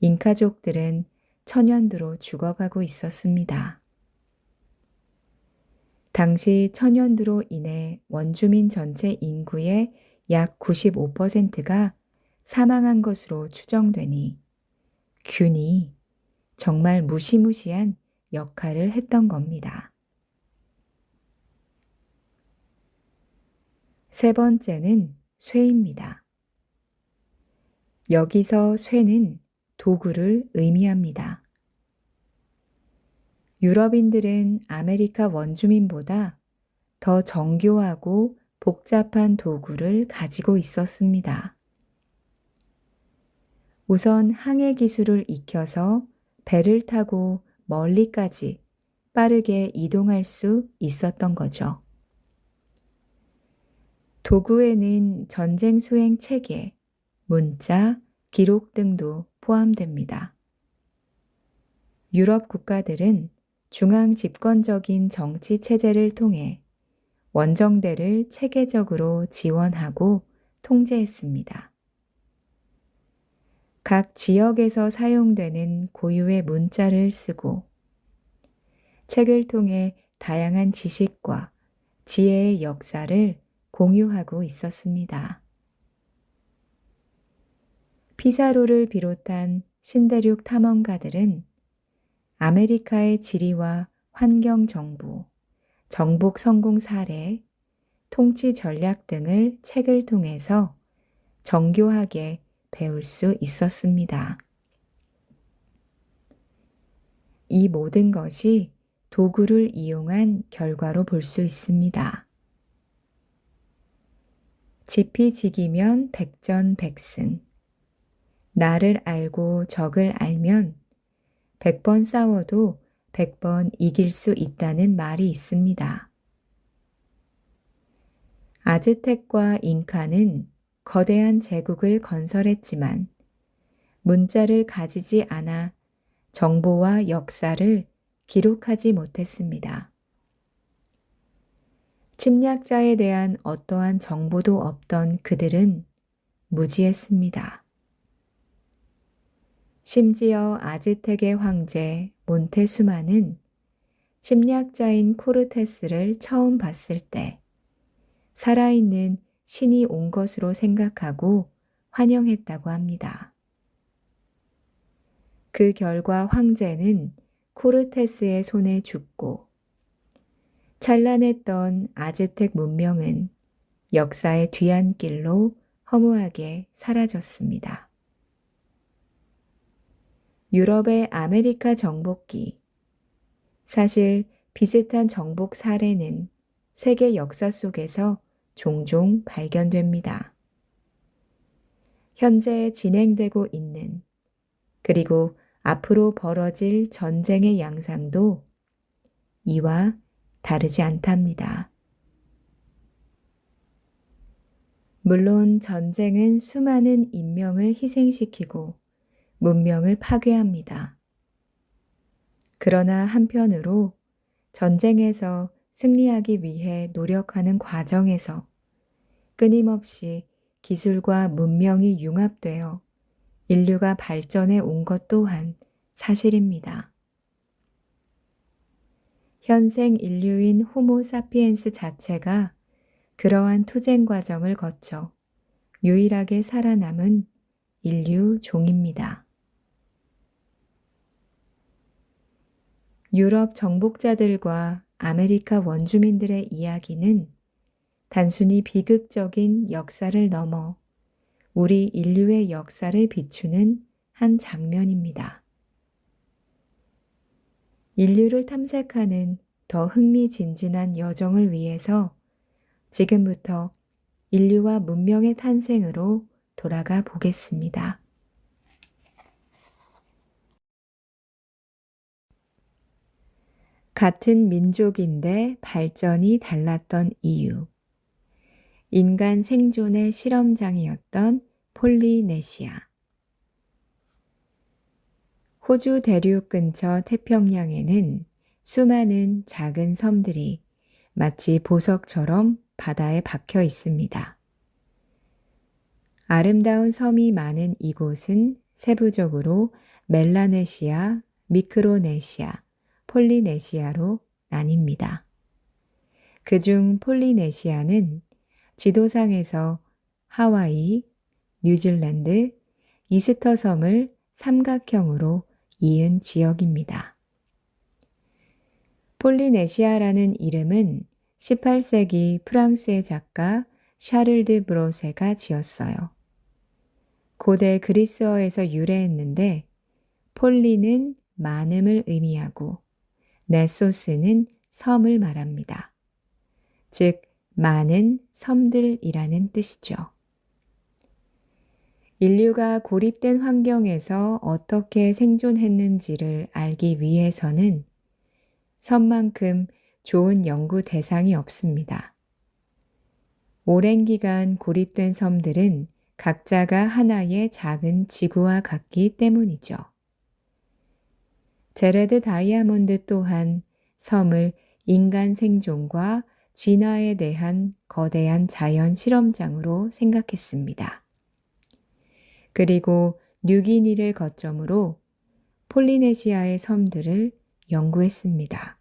잉카족들은 천연두로 죽어가고 있었습니다. 당시 천연두로 인해 원주민 전체 인구의 약 95%가 사망한 것으로 추정되니 균이 정말 무시무시한 역할을 했던 겁니다. 세 번째는 쇠입니다. 여기서 쇠는 도구를 의미합니다. 유럽인들은 아메리카 원주민보다 더 정교하고 복잡한 도구를 가지고 있었습니다. 우선 항해 기술을 익혀서 배를 타고 멀리까지 빠르게 이동할 수 있었던 거죠. 도구에는 전쟁 수행 체계, 문자, 기록 등도 포함됩니다. 유럽 국가들은 중앙 집권적인 정치 체제를 통해 원정대를 체계적으로 지원하고 통제했습니다. 각 지역에서 사용되는 고유의 문자를 쓰고 책을 통해 다양한 지식과 지혜의 역사를 공유하고 있었습니다. 피사로를 비롯한 신대륙 탐험가들은 아메리카의 지리와 환경 정보, 정복 성공 사례, 통치 전략 등을 책을 통해서 정교하게 배울 수 있었습니다. 이 모든 것이 도구를 이용한 결과로 볼 수 있습니다. 지피지기면 백전백승. 나를 알고 적을 알면 100번 싸워도 100번 이길 수 있다는 말이 있습니다. 아즈텍과 잉카는 거대한 제국을 건설했지만 문자를 가지지 않아 정보와 역사를 기록하지 못했습니다. 침략자에 대한 어떠한 정보도 없던 그들은 무지했습니다. 심지어 아즈텍의 황제 몬테수마는 침략자인 코르테스를 처음 봤을 때 살아있는 신이 온 것으로 생각하고 환영했다고 합니다. 그 결과 황제는 코르테스의 손에 죽고 찬란했던 아즈텍 문명은 역사의 뒤안길로 허무하게 사라졌습니다. 유럽의 아메리카 정복기. 사실 비슷한 정복 사례는 세계 역사 속에서 종종 발견됩니다. 현재 진행되고 있는 그리고 앞으로 벌어질 전쟁의 양상도 이와 다르지 않답니다. 물론 전쟁은 수많은 인명을 희생시키고 문명을 파괴합니다. 그러나 한편으로 전쟁에서 승리하기 위해 노력하는 과정에서 끊임없이 기술과 문명이 융합되어 인류가 발전해 온 것 또한 사실입니다. 현생 인류인 호모 사피엔스 자체가 그러한 투쟁 과정을 거쳐 유일하게 살아남은 인류 종입니다. 유럽 정복자들과 아메리카 원주민들의 이야기는 단순히 비극적인 역사를 넘어 우리 인류의 역사를 비추는 한 장면입니다. 인류를 탐색하는 더 흥미진진한 여정을 위해서 지금부터 인류와 문명의 탄생으로 돌아가 보겠습니다. 같은 민족인데 발전이 달랐던 이유. 인간 생존의 실험장이었던 폴리네시아. 호주 대륙 근처 태평양에는 수많은 작은 섬들이 마치 보석처럼 바다에 박혀 있습니다. 아름다운 섬이 많은 이곳은 세부적으로 멜라네시아, 미크로네시아, 폴리네시아로 나뉩니다. 그중 폴리네시아는 지도상에서 하와이, 뉴질랜드, 이스터 섬을 삼각형으로 이은 지역입니다. 폴리네시아라는 이름은 18세기 프랑스의 작가 샤를 드 브로세가 지었어요. 고대 그리스어에서 유래했는데 폴리는 많음을 의미하고 네소스는 섬을 말합니다. 즉 많은 섬들이라는 뜻이죠. 인류가 고립된 환경에서 어떻게 생존했는지를 알기 위해서는 섬만큼 좋은 연구 대상이 없습니다. 오랜 기간 고립된 섬들은 각자가 하나의 작은 지구와 같기 때문이죠. 제레드 다이아몬드 또한 섬을 인간 생존과 진화에 대한 거대한 자연 실험장으로 생각했습니다. 그리고 뉴기니를 거점으로 폴리네시아의 섬들을 연구했습니다.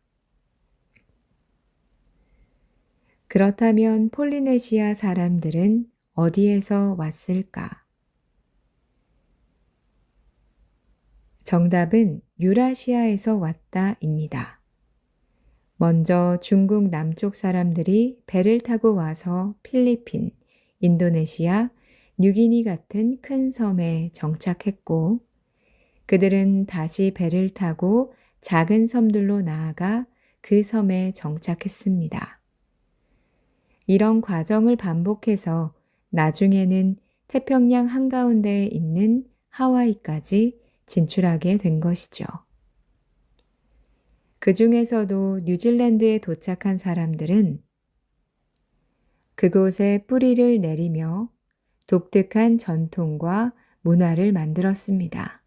그렇다면 폴리네시아 사람들은 어디에서 왔을까? 정답은 유라시아에서 왔다입니다. 먼저 중국 남쪽 사람들이 배를 타고 와서 필리핀, 인도네시아, 뉴기니 같은 큰 섬에 정착했고 그들은 다시 배를 타고 작은 섬들로 나아가 그 섬에 정착했습니다. 이런 과정을 반복해서 나중에는 태평양 한가운데에 있는 하와이까지 진출하게 된 것이죠. 그 중에서도 뉴질랜드에 도착한 사람들은 그곳에 뿌리를 내리며 독특한 전통과 문화를 만들었습니다.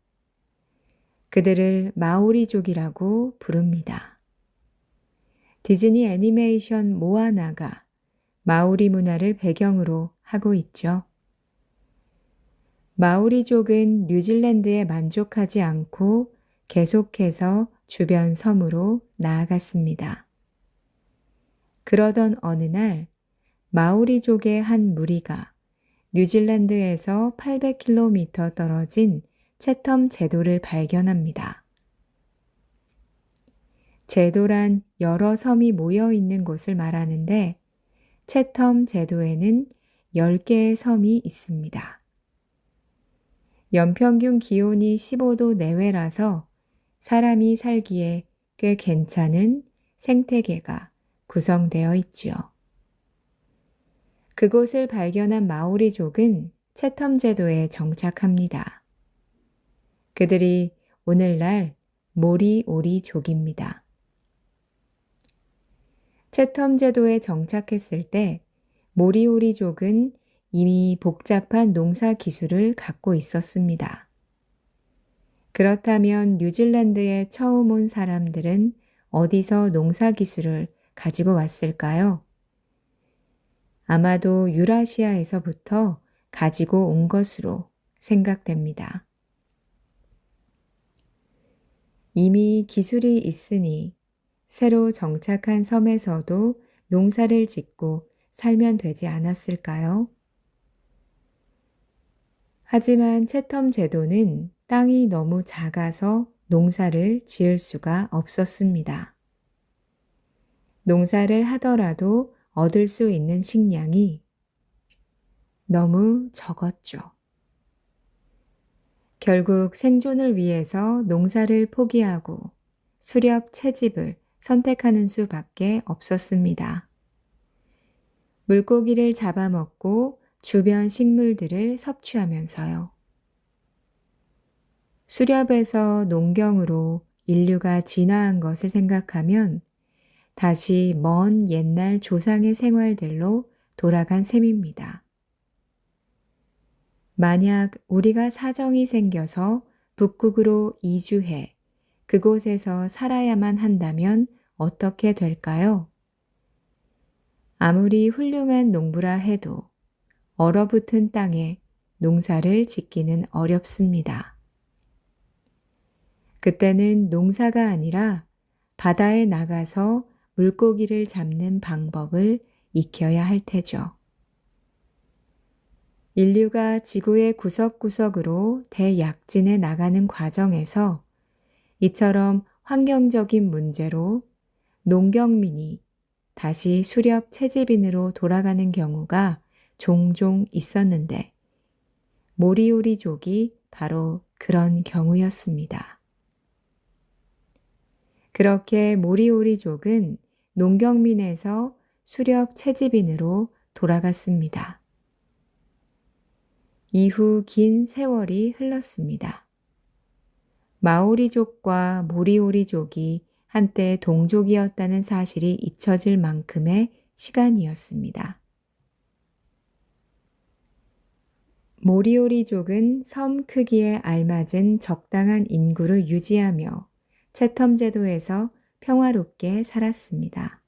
그들을 마오리족이라고 부릅니다. 디즈니 애니메이션 모아나가 마오리 문화를 배경으로 하고 있죠. 마오리족은 뉴질랜드에 만족하지 않고 계속해서 주변 섬으로 나아갔습니다. 그러던 어느 날 마오리족의 한 무리가 뉴질랜드에서 800km 떨어진 채텀 제도를 발견합니다. 제도란 여러 섬이 모여 있는 곳을 말하는데 채텀 제도에는 10개의 섬이 있습니다. 연평균 기온이 15도 내외라서 사람이 살기에 꽤 괜찮은 생태계가 구성되어 있지요. 그곳을 발견한 마오리족은 채텀 제도에 정착합니다. 그들이 오늘날 모리오리족입니다. 채텀 제도에 정착했을 때 모리오리족은 이미 복잡한 농사 기술을 갖고 있었습니다. 그렇다면 뉴질랜드에 처음 온 사람들은 어디서 농사 기술을 가지고 왔을까요? 아마도 유라시아에서부터 가지고 온 것으로 생각됩니다. 이미 기술이 있으니 새로 정착한 섬에서도 농사를 짓고 살면 되지 않았을까요? 하지만 채텀 제도는 땅이 너무 작아서 농사를 지을 수가 없었습니다. 농사를 하더라도 얻을 수 있는 식량이 너무 적었죠. 결국 생존을 위해서 농사를 포기하고 수렵 채집을 선택하는 수밖에 없었습니다. 물고기를 잡아먹고 주변 식물들을 섭취하면서요. 수렵에서 농경으로 인류가 진화한 것을 생각하면 다시 먼 옛날 조상의 생활들로 돌아간 셈입니다. 만약 우리가 사정이 생겨서 북극으로 이주해 그곳에서 살아야만 한다면 어떻게 될까요? 아무리 훌륭한 농부라 해도 얼어붙은 땅에 농사를 짓기는 어렵습니다. 그때는 농사가 아니라 바다에 나가서 물고기를 잡는 방법을 익혀야 할 테죠. 인류가 지구의 구석구석으로 대약진에 나가는 과정에서 이처럼 환경적인 문제로 농경민이 다시 수렵 채집인으로 돌아가는 경우가 종종 있었는데 모리오리족이 바로 그런 경우였습니다. 그렇게 모리오리족은 농경민에서 수렵 채집인으로 돌아갔습니다. 이후 긴 세월이 흘렀습니다. 마오리족과 모리오리족이 한때 동족이었다는 사실이 잊혀질 만큼의 시간이었습니다. 모리오리족은 섬 크기에 알맞은 적당한 인구를 유지하며 채텀 제도에서 평화롭게 살았습니다.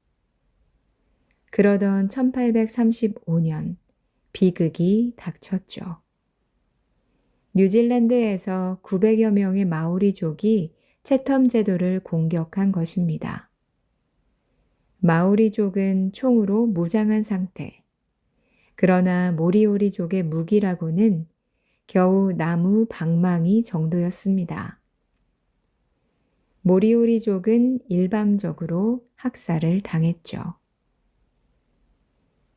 그러던 1835년 비극이 닥쳤죠. 뉴질랜드에서 900여 명의 마오리족이 채텀 제도를 공격한 것입니다. 마오리족은 총으로 무장한 상태. 그러나 모리오리족의 무기라고는 겨우 나무 방망이 정도였습니다. 모리오리족은 일방적으로 학살을 당했죠.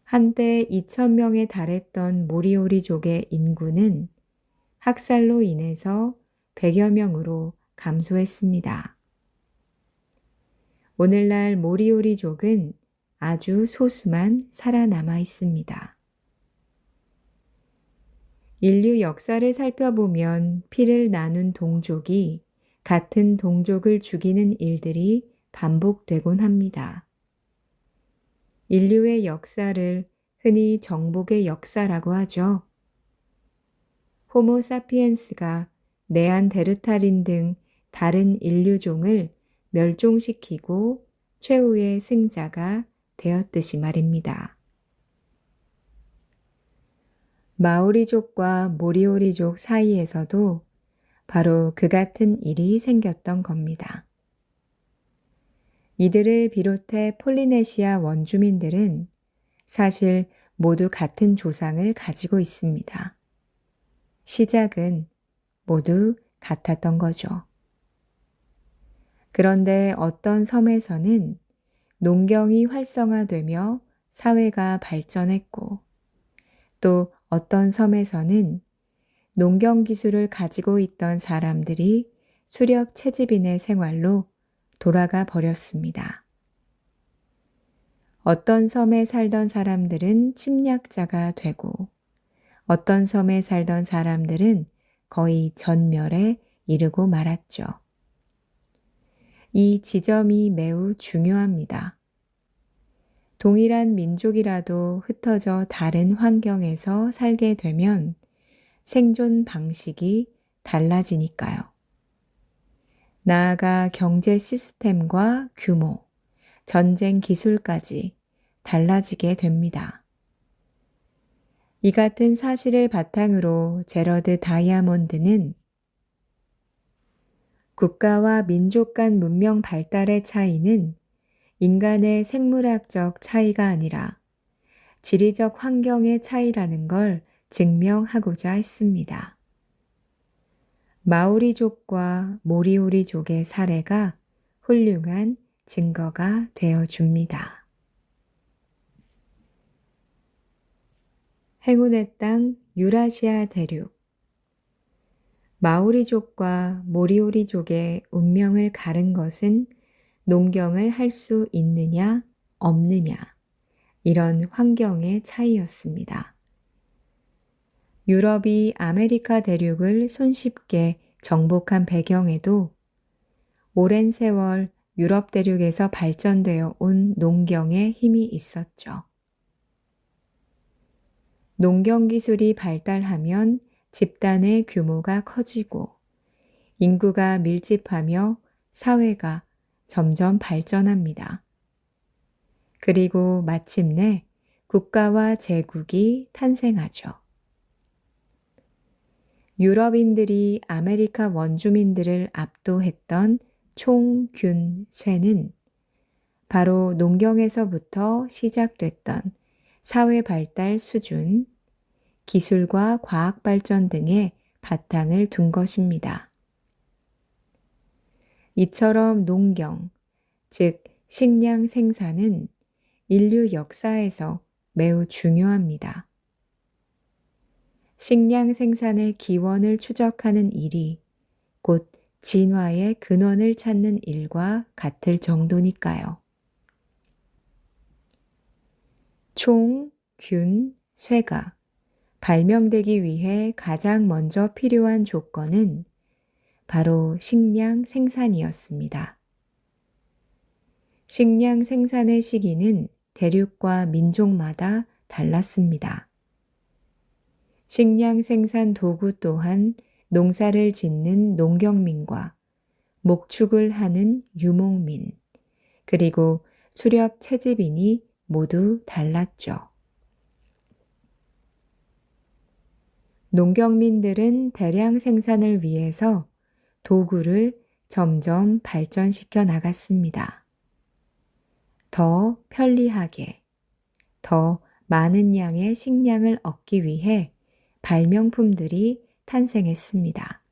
한때 2,000명에 달했던 모리오리족의 인구는 학살로 인해서 100여 명으로 감소했습니다. 오늘날 모리오리족은 아주 소수만 살아남아 있습니다. 인류 역사를 살펴보면 피를 나눈 동족이 같은 동족을 죽이는 일들이 반복되곤 합니다. 인류의 역사를 흔히 정복의 역사라고 하죠. 호모사피엔스가 네안데르탈인 등 다른 인류종을 멸종시키고 최후의 승자가 되었듯이 말입니다. 마오리족과 모리오리족 사이에서도 바로 그 같은 일이 생겼던 겁니다. 이들을 비롯해 폴리네시아 원주민들은 사실 모두 같은 조상을 가지고 있습니다. 시작은 모두 같았던 거죠. 그런데 어떤 섬에서는 농경이 활성화되며 사회가 발전했고, 또 어떤 섬에서는 농경 기술을 가지고 있던 사람들이 수렵 채집인의 생활로 돌아가 버렸습니다. 어떤 섬에 살던 사람들은 침략자가 되고, 어떤 섬에 살던 사람들은 거의 전멸에 이르고 말았죠. 이 지점이 매우 중요합니다. 동일한 민족이라도 흩어져 다른 환경에서 살게 되면 생존 방식이 달라지니까요. 나아가 경제 시스템과 규모, 전쟁 기술까지 달라지게 됩니다. 이 같은 사실을 바탕으로 제러드 다이아몬드는 국가와 민족 간 문명 발달의 차이는 인간의 생물학적 차이가 아니라 지리적 환경의 차이라는 걸 증명하고자 했습니다. 마오리족과 모리오리족의 사례가 훌륭한 증거가 되어 줍니다. 행운의 땅 유라시아 대륙. 마오리족과 모리오리족의 운명을 가른 것은 농경을 할 수 있느냐, 없느냐, 이런 환경의 차이였습니다. 유럽이 아메리카 대륙을 손쉽게 정복한 배경에도 오랜 세월 유럽 대륙에서 발전되어 온 농경의 힘이 있었죠. 농경 기술이 발달하면 집단의 규모가 커지고 인구가 밀집하며 사회가 점점 발전합니다. 그리고 마침내 국가와 제국이 탄생하죠. 유럽인들이 아메리카 원주민들을 압도했던 총균쇠는 바로 농경에서부터 시작됐던 사회 발달 수준, 기술과 과학 발전 등의 바탕을 둔 것입니다. 이처럼 농경, 즉 식량 생산은 인류 역사에서 매우 중요합니다. 식량 생산의 기원을 추적하는 일이 곧 진화의 근원을 찾는 일과 같을 정도니까요. 총, 균, 쇠가 발명되기 위해 가장 먼저 필요한 조건은 바로 식량 생산이었습니다. 식량 생산의 시기는 대륙과 민족마다 달랐습니다. 식량 생산 도구 또한 농사를 짓는 농경민과 목축을 하는 유목민, 그리고 수렵 채집인이 모두 달랐죠. 농경민들은 대량 생산을 위해서 도구를 점점 발전시켜 나갔습니다. 더 편리하게, 더 많은 양의 식량을 얻기 위해 발명품들이 탄생했습니다.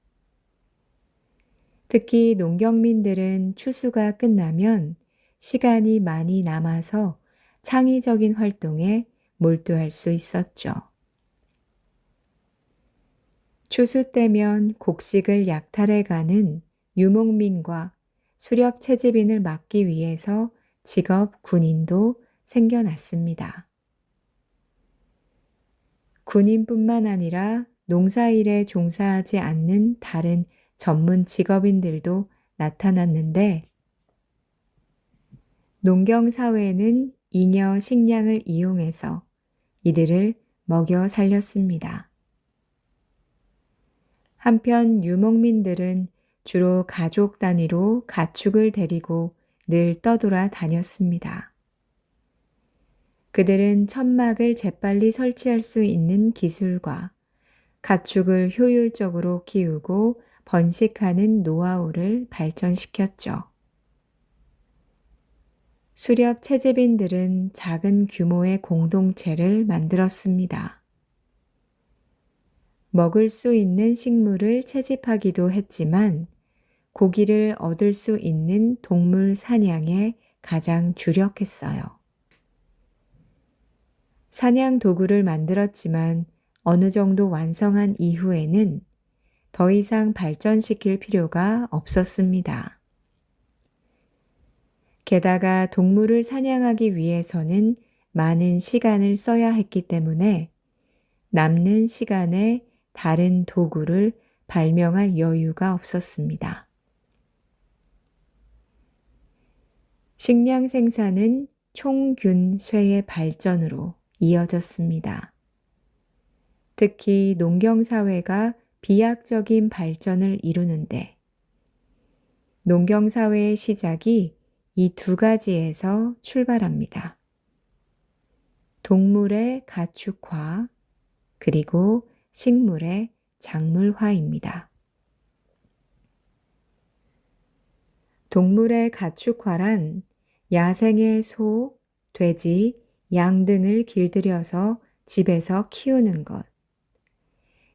특히 농경민들은 추수가 끝나면 시간이 많이 남아서 창의적인 활동에 몰두할 수 있었죠. 추수 때면 곡식을 약탈해 가는 유목민과 수렵 채집인을 막기 위해서 직업 군인도 생겨났습니다. 군인뿐만 아니라 농사일에 종사하지 않는 다른 전문 직업인들도 나타났는데, 농경사회는 잉여 식량을 이용해서 이들을 먹여 살렸습니다. 한편 유목민들은 주로 가족 단위로 가축을 데리고 늘 떠돌아 다녔습니다. 그들은 천막을 재빨리 설치할 수 있는 기술과 가축을 효율적으로 키우고 번식하는 노하우를 발전시켰죠. 수렵 채집인들은 작은 규모의 공동체를 만들었습니다. 먹을 수 있는 식물을 채집하기도 했지만 고기를 얻을 수 있는 동물 사냥에 가장 주력했어요. 사냥 도구를 만들었지만 어느 정도 완성한 이후에는 더 이상 발전시킬 필요가 없었습니다. 게다가 동물을 사냥하기 위해서는 많은 시간을 써야 했기 때문에 남는 시간에 다른 도구를 발명할 여유가 없었습니다. 식량 생산은 총균 쇠의 발전으로 이어졌습니다. 특히 농경사회가 비약적인 발전을 이루는데 농경사회의 시작이 이 두 가지에서 출발합니다. 동물의 가축화 그리고 식물의 작물화입니다. 동물의 가축화란 야생의 소, 돼지, 양 등을 길들여서 집에서 키우는 것.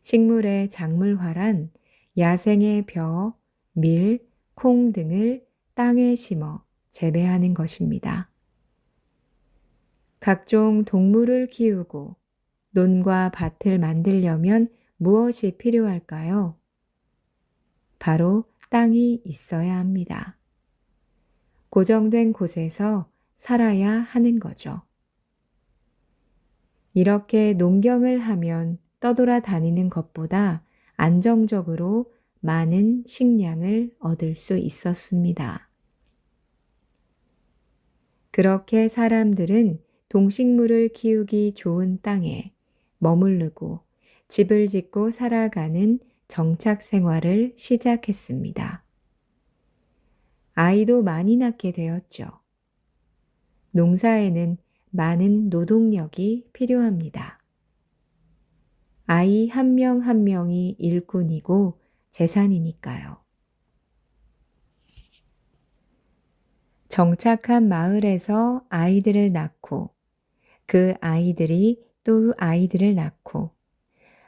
식물의 작물화란 야생의 벼, 밀, 콩 등을 땅에 심어 재배하는 것입니다. 각종 동물을 키우고 논과 밭을 만들려면 무엇이 필요할까요? 바로 땅이 있어야 합니다. 고정된 곳에서 살아야 하는 거죠. 이렇게 농경을 하면 떠돌아다니는 것보다 안정적으로 많은 식량을 얻을 수 있었습니다. 그렇게 사람들은 동식물을 키우기 좋은 땅에 머무르고 집을 짓고 살아가는 정착 생활을 시작했습니다. 아이도 많이 낳게 되었죠. 농사에는 많은 노동력이 필요합니다. 아이 한 명 한 명이 일꾼이고 재산이니까요. 정착한 마을에서 아이들을 낳고 그 아이들이 또 아이들을 낳고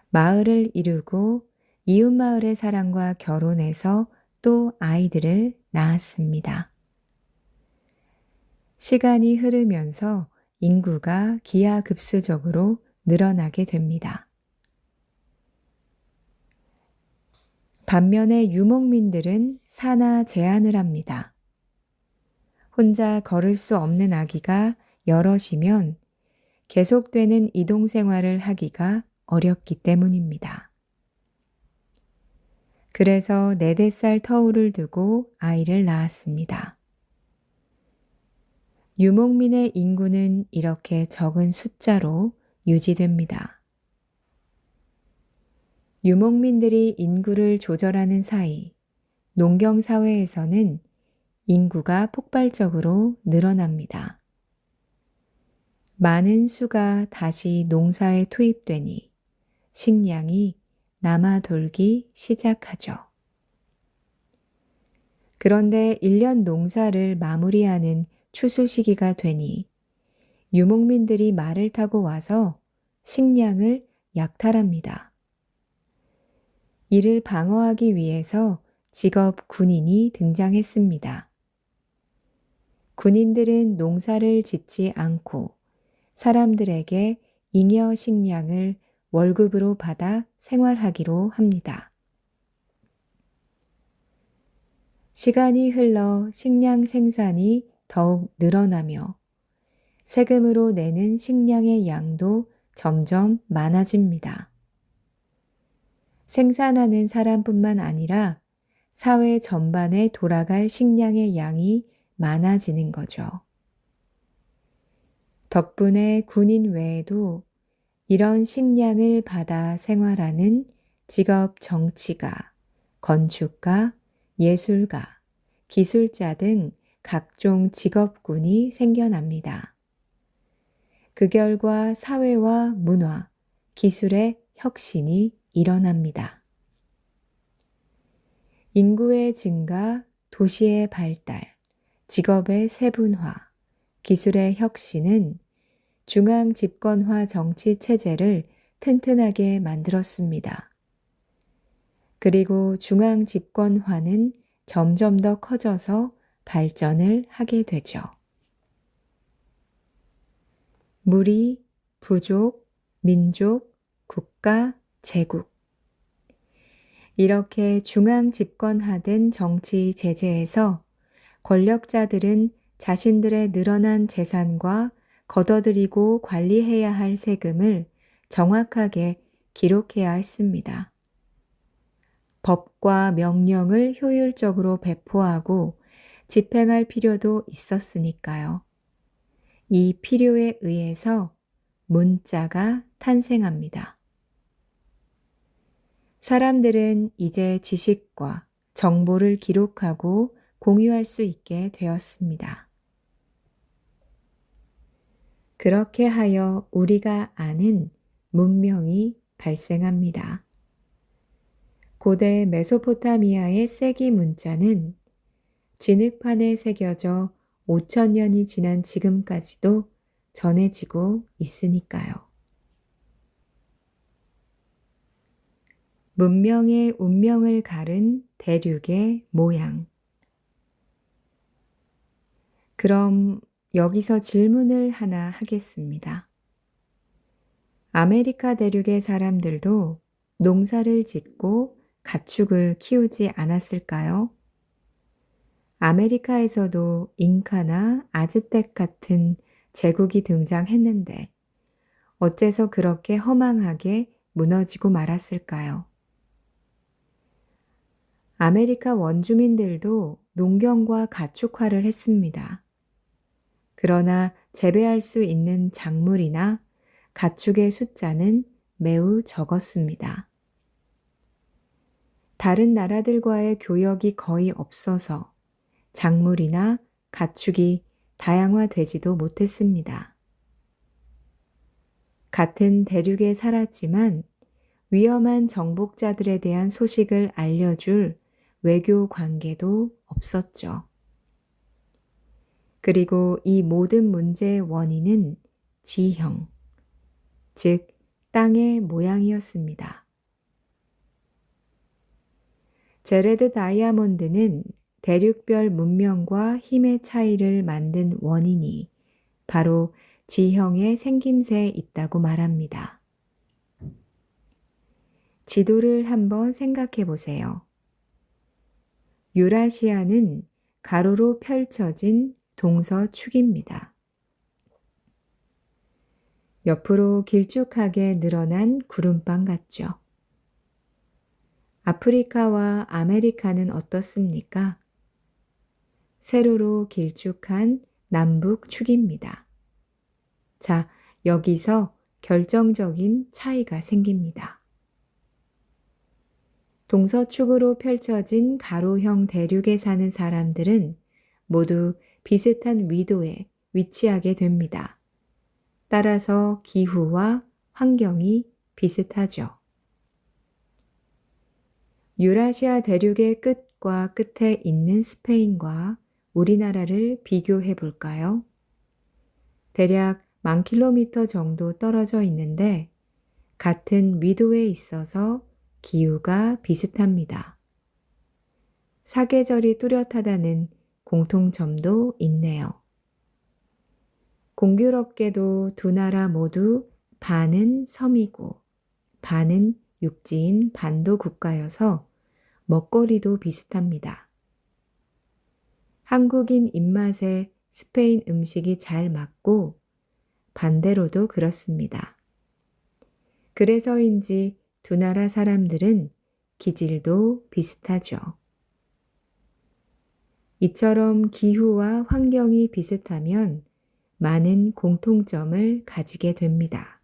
마을을 이루고 이웃마을의 사람과 결혼해서 또 아이들을 낳았습니다. 시간이 흐르면서 인구가 기하급수적으로 늘어나게 됩니다. 반면에 유목민들은 산하 제한을 합니다. 혼자 걸을 수 없는 아기가 여럿이면 계속되는 이동 생활을 하기가 어렵기 때문입니다. 그래서 4-5살 터울을 두고 아이를 낳았습니다. 유목민의 인구는 이렇게 적은 숫자로 유지됩니다. 유목민들이 인구를 조절하는 사이 농경사회에서는 인구가 폭발적으로 늘어납니다. 많은 수가 다시 농사에 투입되니 식량이 남아 돌기 시작하죠. 그런데 1년 농사를 마무리하는 추수 시기가 되니 유목민들이 말을 타고 와서 식량을 약탈합니다. 이를 방어하기 위해서 직업 군인이 등장했습니다. 군인들은 농사를 짓지 않고 사람들에게 잉여 식량을 월급으로 받아 생활하기로 합니다. 시간이 흘러 식량 생산이 더욱 늘어나며 세금으로 내는 식량의 양도 점점 많아집니다. 생산하는 사람뿐만 아니라 사회 전반에 돌아갈 식량의 양이 많아지는 거죠. 덕분에 군인 외에도 이런 식량을 받아 생활하는 직업 정치가, 건축가, 예술가, 기술자 등 각종 직업군이 생겨납니다. 그 결과 사회와 문화, 기술의 혁신이 일어납니다. 인구의 증가, 도시의 발달, 직업의 세분화, 기술의 혁신은 중앙 집권화 정치 체제를 튼튼하게 만들었습니다. 그리고 중앙 집권화는 점점 더 커져서 발전을 하게 되죠. 무리, 부족, 민족, 국가, 제국. 이렇게 중앙 집권화된 정치 제재에서 권력자들은 자신들의 늘어난 재산과 걷어들이고 관리해야 할 세금을 정확하게 기록해야 했습니다. 법과 명령을 효율적으로 배포하고 집행할 필요도 있었으니까요. 이 필요에 의해서 문자가 탄생합니다. 사람들은 이제 지식과 정보를 기록하고 공유할 수 있게 되었습니다. 그렇게 하여 우리가 아는 문명이 발생합니다. 고대 메소포타미아의 세기 문자는 진흙판에 새겨져 5,000년이 지난 지금까지도 전해지고 있으니까요. 문명의 운명을 가른 대륙의 모양. 그럼 여기서 질문을 하나 하겠습니다. 아메리카 대륙의 사람들도 농사를 짓고 가축을 키우지 않았을까요? 아메리카에서도 잉카나 아즈텍 같은 제국이 등장했는데 어째서 그렇게 허망하게 무너지고 말았을까요? 아메리카 원주민들도 농경과 가축화를 했습니다. 그러나 재배할 수 있는 작물이나 가축의 숫자는 매우 적었습니다. 다른 나라들과의 교역이 거의 없어서 작물이나 가축이 다양화되지도 못했습니다. 같은 대륙에 살았지만 위험한 정복자들에 대한 소식을 알려줄 외교 관계도 없었죠. 그리고 이 모든 문제의 원인은 지형, 즉 땅의 모양이었습니다. 제레드 다이아몬드는 대륙별 문명과 힘의 차이를 만든 원인이 바로 지형의 생김새에 있다고 말합니다. 지도를 한번 생각해 보세요. 유라시아는 가로로 펼쳐진 동서축입니다. 옆으로 길쭉하게 늘어난 구름빵 같죠. 아프리카와 아메리카는 어떻습니까? 세로로 길쭉한 남북축입니다. 자, 여기서 결정적인 차이가 생깁니다. 동서축으로 펼쳐진 가로형 대륙에 사는 사람들은 모두 비슷한 위도에 위치하게 됩니다. 따라서 기후와 환경이 비슷하죠. 유라시아 대륙의 끝과 끝에 있는 스페인과 우리나라를 비교해 볼까요? 대략 10,000km 정도 떨어져 있는데 같은 위도에 있어서 기후가 비슷합니다. 사계절이 뚜렷하다는 공통점도 있네요. 공교롭게도 두 나라 모두 반은 섬이고 반은 육지인 반도 국가여서 먹거리도 비슷합니다. 한국인 입맛에 스페인 음식이 잘 맞고 반대로도 그렇습니다. 그래서인지 두 나라 사람들은 기질도 비슷하죠. 이처럼 기후와 환경이 비슷하면 많은 공통점을 가지게 됩니다.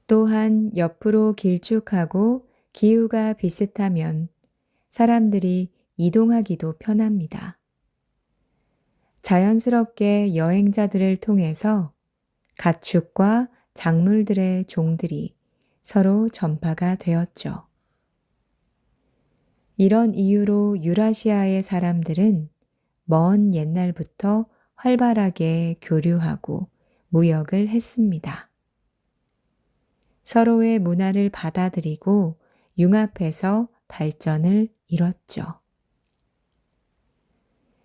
또한 옆으로 길쭉하고 기후가 비슷하면 사람들이 이동하기도 편합니다. 자연스럽게 여행자들을 통해서 가축과 작물들의 종들이 서로 전파가 되었죠. 이런 이유로 유라시아의 사람들은 먼 옛날부터 활발하게 교류하고 무역을 했습니다. 서로의 문화를 받아들이고 융합해서 발전을 이뤘죠.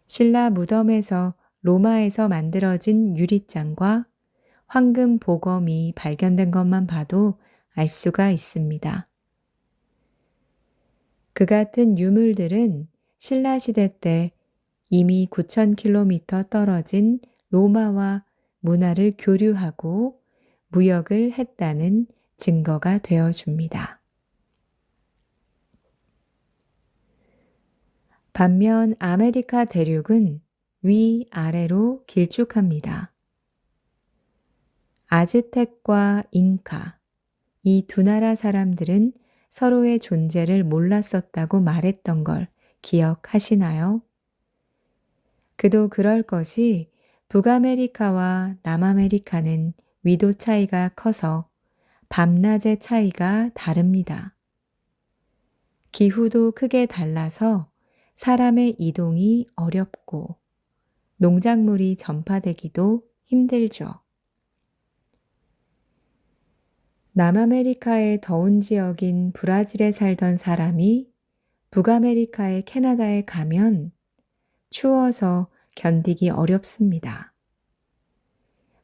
신라 무덤에서 로마에서 만들어진 유리잔과 황금 보검이 발견된 것만 봐도 알 수가 있습니다. 그 같은 유물들은 신라시대 때 이미 9,000km 떨어진 로마와 문화를 교류하고 무역을 했다는 증거가 되어줍니다. 반면 아메리카 대륙은 위아래로 길쭉합니다. 아즈텍과 잉카, 이 두 나라 사람들은 서로의 존재를 몰랐었다고 말했던 걸 기억하시나요? 그도 그럴 것이 북아메리카와 남아메리카는 위도 차이가 커서 밤낮의 차이가 다릅니다. 기후도 크게 달라서 사람의 이동이 어렵고 농작물이 전파되기도 힘들죠. 남아메리카의 더운 지역인 브라질에 살던 사람이 북아메리카의 캐나다에 가면 추워서 견디기 어렵습니다.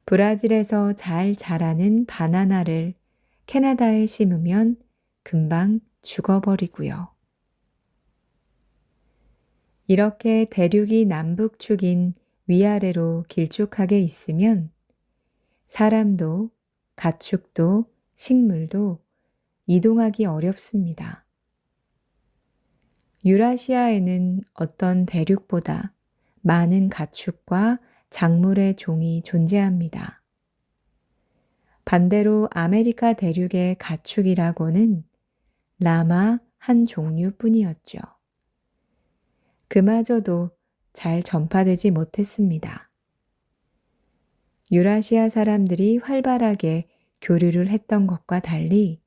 브라질에서 잘 자라는 바나나를 캐나다에 심으면 금방 죽어버리고요. 이렇게 대륙이 남북축인 위아래로 길쭉하게 있으면 사람도 가축도 식물도 이동하기 어렵습니다. 유라시아에는 어떤 대륙보다 많은 가축과 작물의 종이 존재합니다. 반대로 아메리카 대륙의 가축이라고는 라마 한 종류뿐이었죠. 그마저도 잘 전파되지 못했습니다. 유라시아 사람들이 활발하게 교류를 했던 것과 달리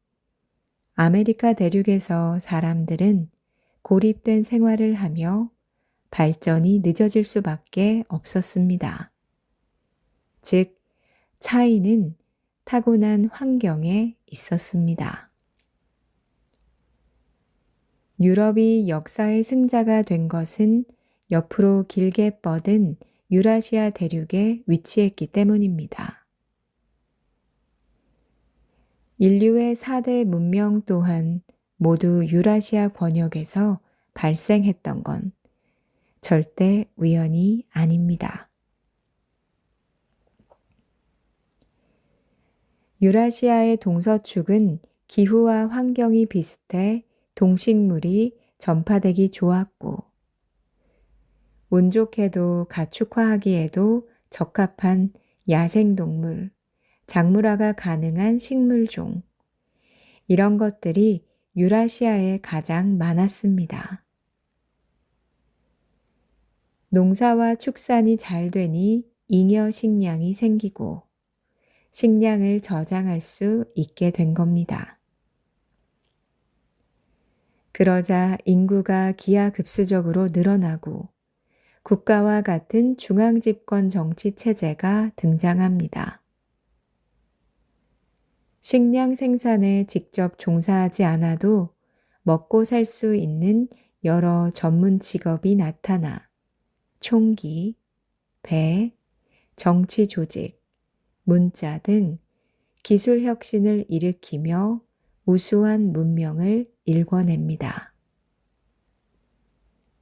아메리카 대륙에서 사람들은 고립된 생활을 하며 발전이 늦어질 수밖에 없었습니다. 즉, 차이는 타고난 환경에 있었습니다. 유럽이 역사의 승자가 된 것은 옆으로 길게 뻗은 유라시아 대륙에 위치했기 때문입니다. 인류의 4대 문명 또한 모두 유라시아 권역에서 발생했던 건 절대 우연이 아닙니다. 유라시아의 동서축은 기후와 환경이 비슷해 동식물이 전파되기 좋았고 운 좋게도 가축화하기에도 적합한 야생동물, 작물화가 가능한 식물종, 이런 것들이 유라시아에 가장 많았습니다. 농사와 축산이 잘 되니 잉여 식량이 생기고 식량을 저장할 수 있게 된 겁니다. 그러자 인구가 기하급수적으로 늘어나고 국가와 같은 중앙집권 정치 체제가 등장합니다. 식량 생산에 직접 종사하지 않아도 먹고 살 수 있는 여러 전문 직업이 나타나 총기, 배, 정치 조직, 문자 등 기술 혁신을 일으키며 우수한 문명을 일궈냅니다.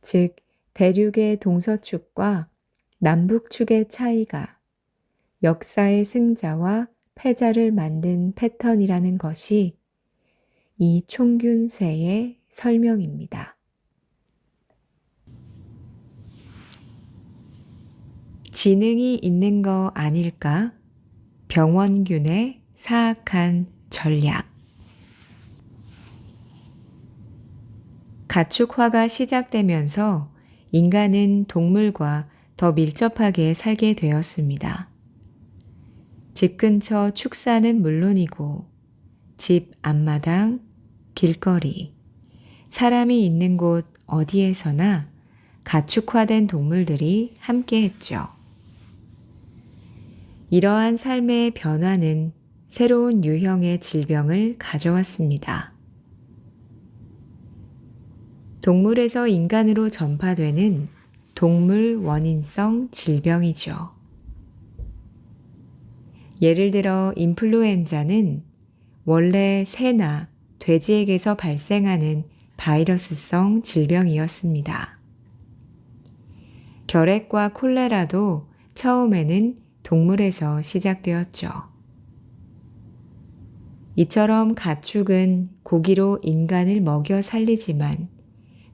즉, 대륙의 동서축과 남북축의 차이가 역사의 승자와 패자를 만든 패턴이라는 것이 이 총균세의 설명입니다. 지능이 있는 거 아닐까? 병원균의 사악한 전략. 가축화가 시작되면서 인간은 동물과 더 밀접하게 살게 되었습니다. 집 근처 축사는 물론이고 집 앞마당, 길거리, 사람이 있는 곳 어디에서나 가축화된 동물들이 함께했죠. 이러한 삶의 변화는 새로운 유형의 질병을 가져왔습니다. 동물에서 인간으로 전파되는 동물 원인성 질병이죠. 예를 들어 인플루엔자는 원래 새나 돼지에게서 발생하는 바이러스성 질병이었습니다. 결핵과 콜레라도 처음에는 동물에서 시작되었죠. 이처럼 가축은 고기로 인간을 먹여 살리지만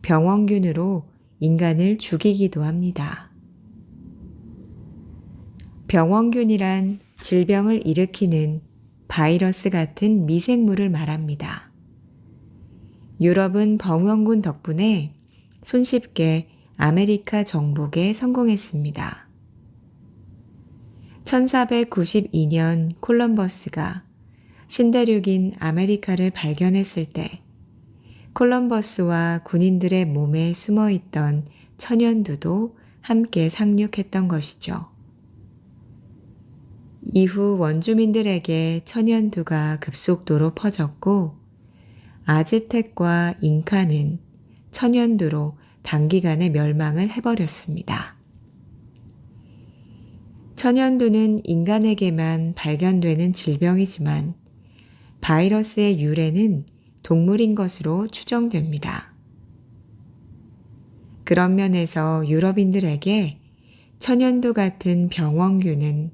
병원균으로 인간을 죽이기도 합니다. 병원균이란 질병을 일으키는 바이러스 같은 미생물을 말합니다. 유럽은 병원균 덕분에 손쉽게 아메리카 정복에 성공했습니다. 1492년 콜럼버스가 신대륙인 아메리카를 발견했을 때 콜럼버스와 군인들의 몸에 숨어있던 천연두도 함께 상륙했던 것이죠. 이후 원주민들에게 천연두가 급속도로 퍼졌고 아즈텍과 잉카는 천연두로 단기간에 멸망을 해버렸습니다. 천연두는 인간에게만 발견되는 질병이지만 바이러스의 유래는 동물인 것으로 추정됩니다. 그런 면에서 유럽인들에게 천연두 같은 병원균은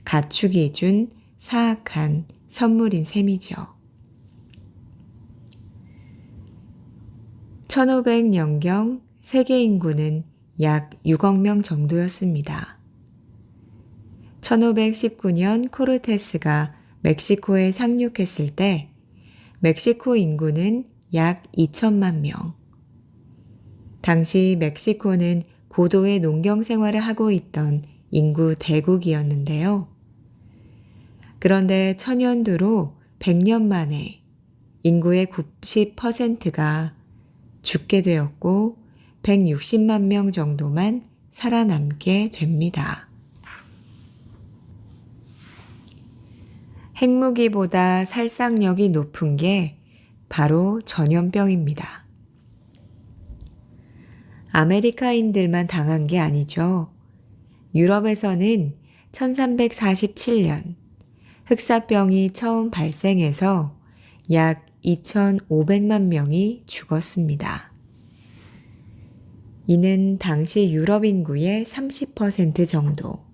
가축이 준 사악한 선물인 셈이죠. 1500년경 세계 인구는 약 6억 명 정도였습니다. 1519년 코르테스가 멕시코에 상륙했을 때 멕시코 인구는 약 2천만 명. 당시 멕시코는 고도의 농경 생활을 하고 있던 인구 대국이었는데요. 그런데 천연두로 100년 만에 인구의 90%가 죽게 되었고 160만 명 정도만 살아남게 됩니다. 핵무기보다 살상력이 높은 게 바로 전염병입니다. 아메리카인들만 당한 게 아니죠. 유럽에서는 1347년 흑사병이 처음 발생해서 약 2,500만 명이 죽었습니다. 이는 당시 유럽 인구의 30% 정도.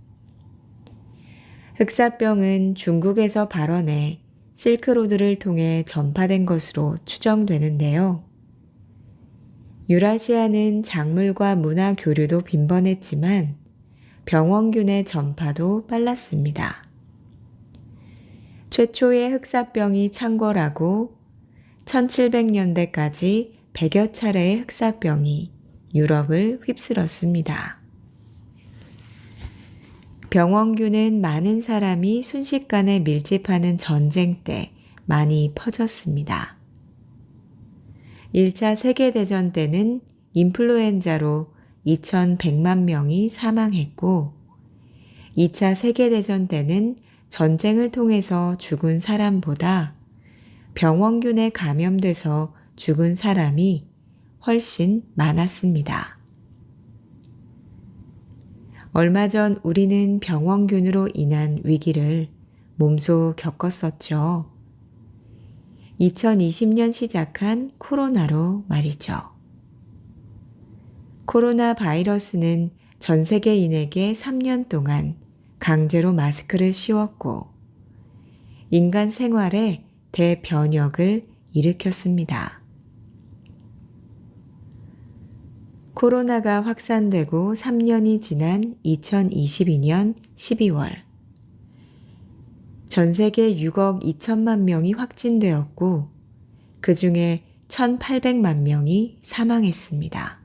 흑사병은 중국에서 발원해 실크로드를 통해 전파된 것으로 추정되는데요. 유라시아는 작물과 문화 교류도 빈번했지만 병원균의 전파도 빨랐습니다. 최초의 흑사병이 창궐하고 1700년대까지 100여 차례의 흑사병이 유럽을 휩쓸었습니다. 병원균은 많은 사람이 순식간에 밀집하는 전쟁 때 많이 퍼졌습니다. 1차 세계대전 때는 인플루엔자로 2,100만 명이 사망했고 2차 세계대전 때는 전쟁을 통해서 죽은 사람보다 병원균에 감염돼서 죽은 사람이 훨씬 많았습니다. 얼마 전 우리는 병원균으로 인한 위기를 몸소 겪었었죠. 2020년 시작한 코로나로 말이죠. 코로나 바이러스는 전 세계인에게 3년 동안 강제로 마스크를 씌웠고 인간 생활에 대변혁을 일으켰습니다. 코로나가 확산되고 3년이 지난 2022년 12월 전 세계 6억 2천만 명이 확진되었고 그 중에 1,800만 명이 사망했습니다.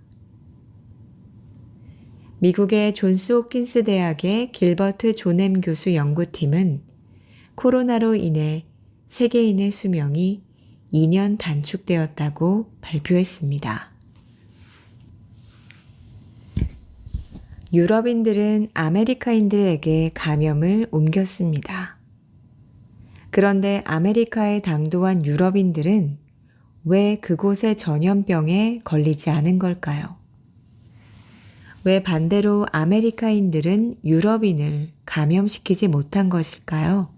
미국의 존스 홉킨스 대학의 길버트 조넴 교수 연구팀은 코로나로 인해 세계인의 수명이 2년 단축되었다고 발표했습니다. 유럽인들은 아메리카인들에게 감염을 옮겼습니다. 그런데 아메리카에 당도한 유럽인들은 왜 그곳의 전염병에 걸리지 않은 걸까요? 왜 반대로 아메리카인들은 유럽인을 감염시키지 못한 것일까요?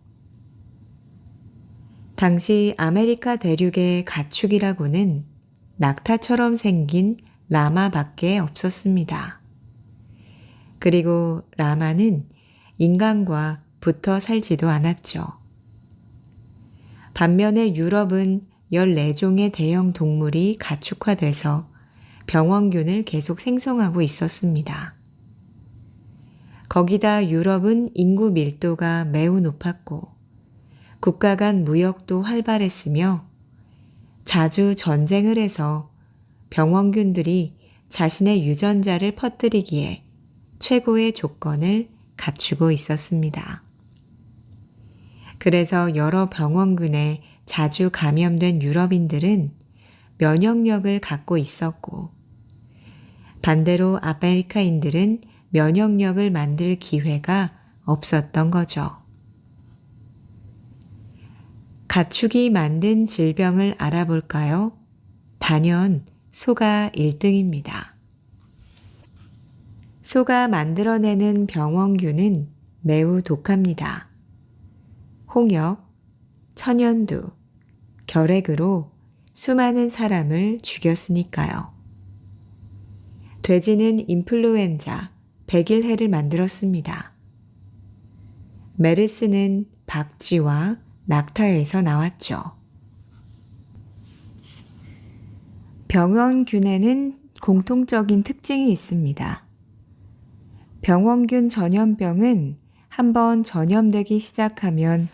당시 아메리카 대륙의 가축이라고는 낙타처럼 생긴 라마밖에 없었습니다. 그리고 라마는 인간과 붙어 살지도 않았죠. 반면에 유럽은 14종의 대형 동물이 가축화돼서 병원균을 계속 생성하고 있었습니다. 거기다 유럽은 인구 밀도가 매우 높았고 국가 간 무역도 활발했으며 자주 전쟁을 해서 병원균들이 자신의 유전자를 퍼뜨리기에 최고의 조건을 갖추고 있었습니다. 그래서 여러 병원균에 자주 감염된 유럽인들은 면역력을 갖고 있었고 반대로 아메리카인들은 면역력을 만들 기회가 없었던 거죠. 가축이 만든 질병을 알아볼까요? 단연 소가 1등입니다. 소가 만들어내는 병원균은 매우 독합니다. 홍역, 천연두, 결핵으로 수많은 사람을 죽였으니까요. 돼지는 인플루엔자, 백일해를 만들었습니다. 메르스는 박쥐와 낙타에서 나왔죠. 병원균에는 공통적인 특징이 있습니다. 병원균 전염병은 한번 전염되기 시작하면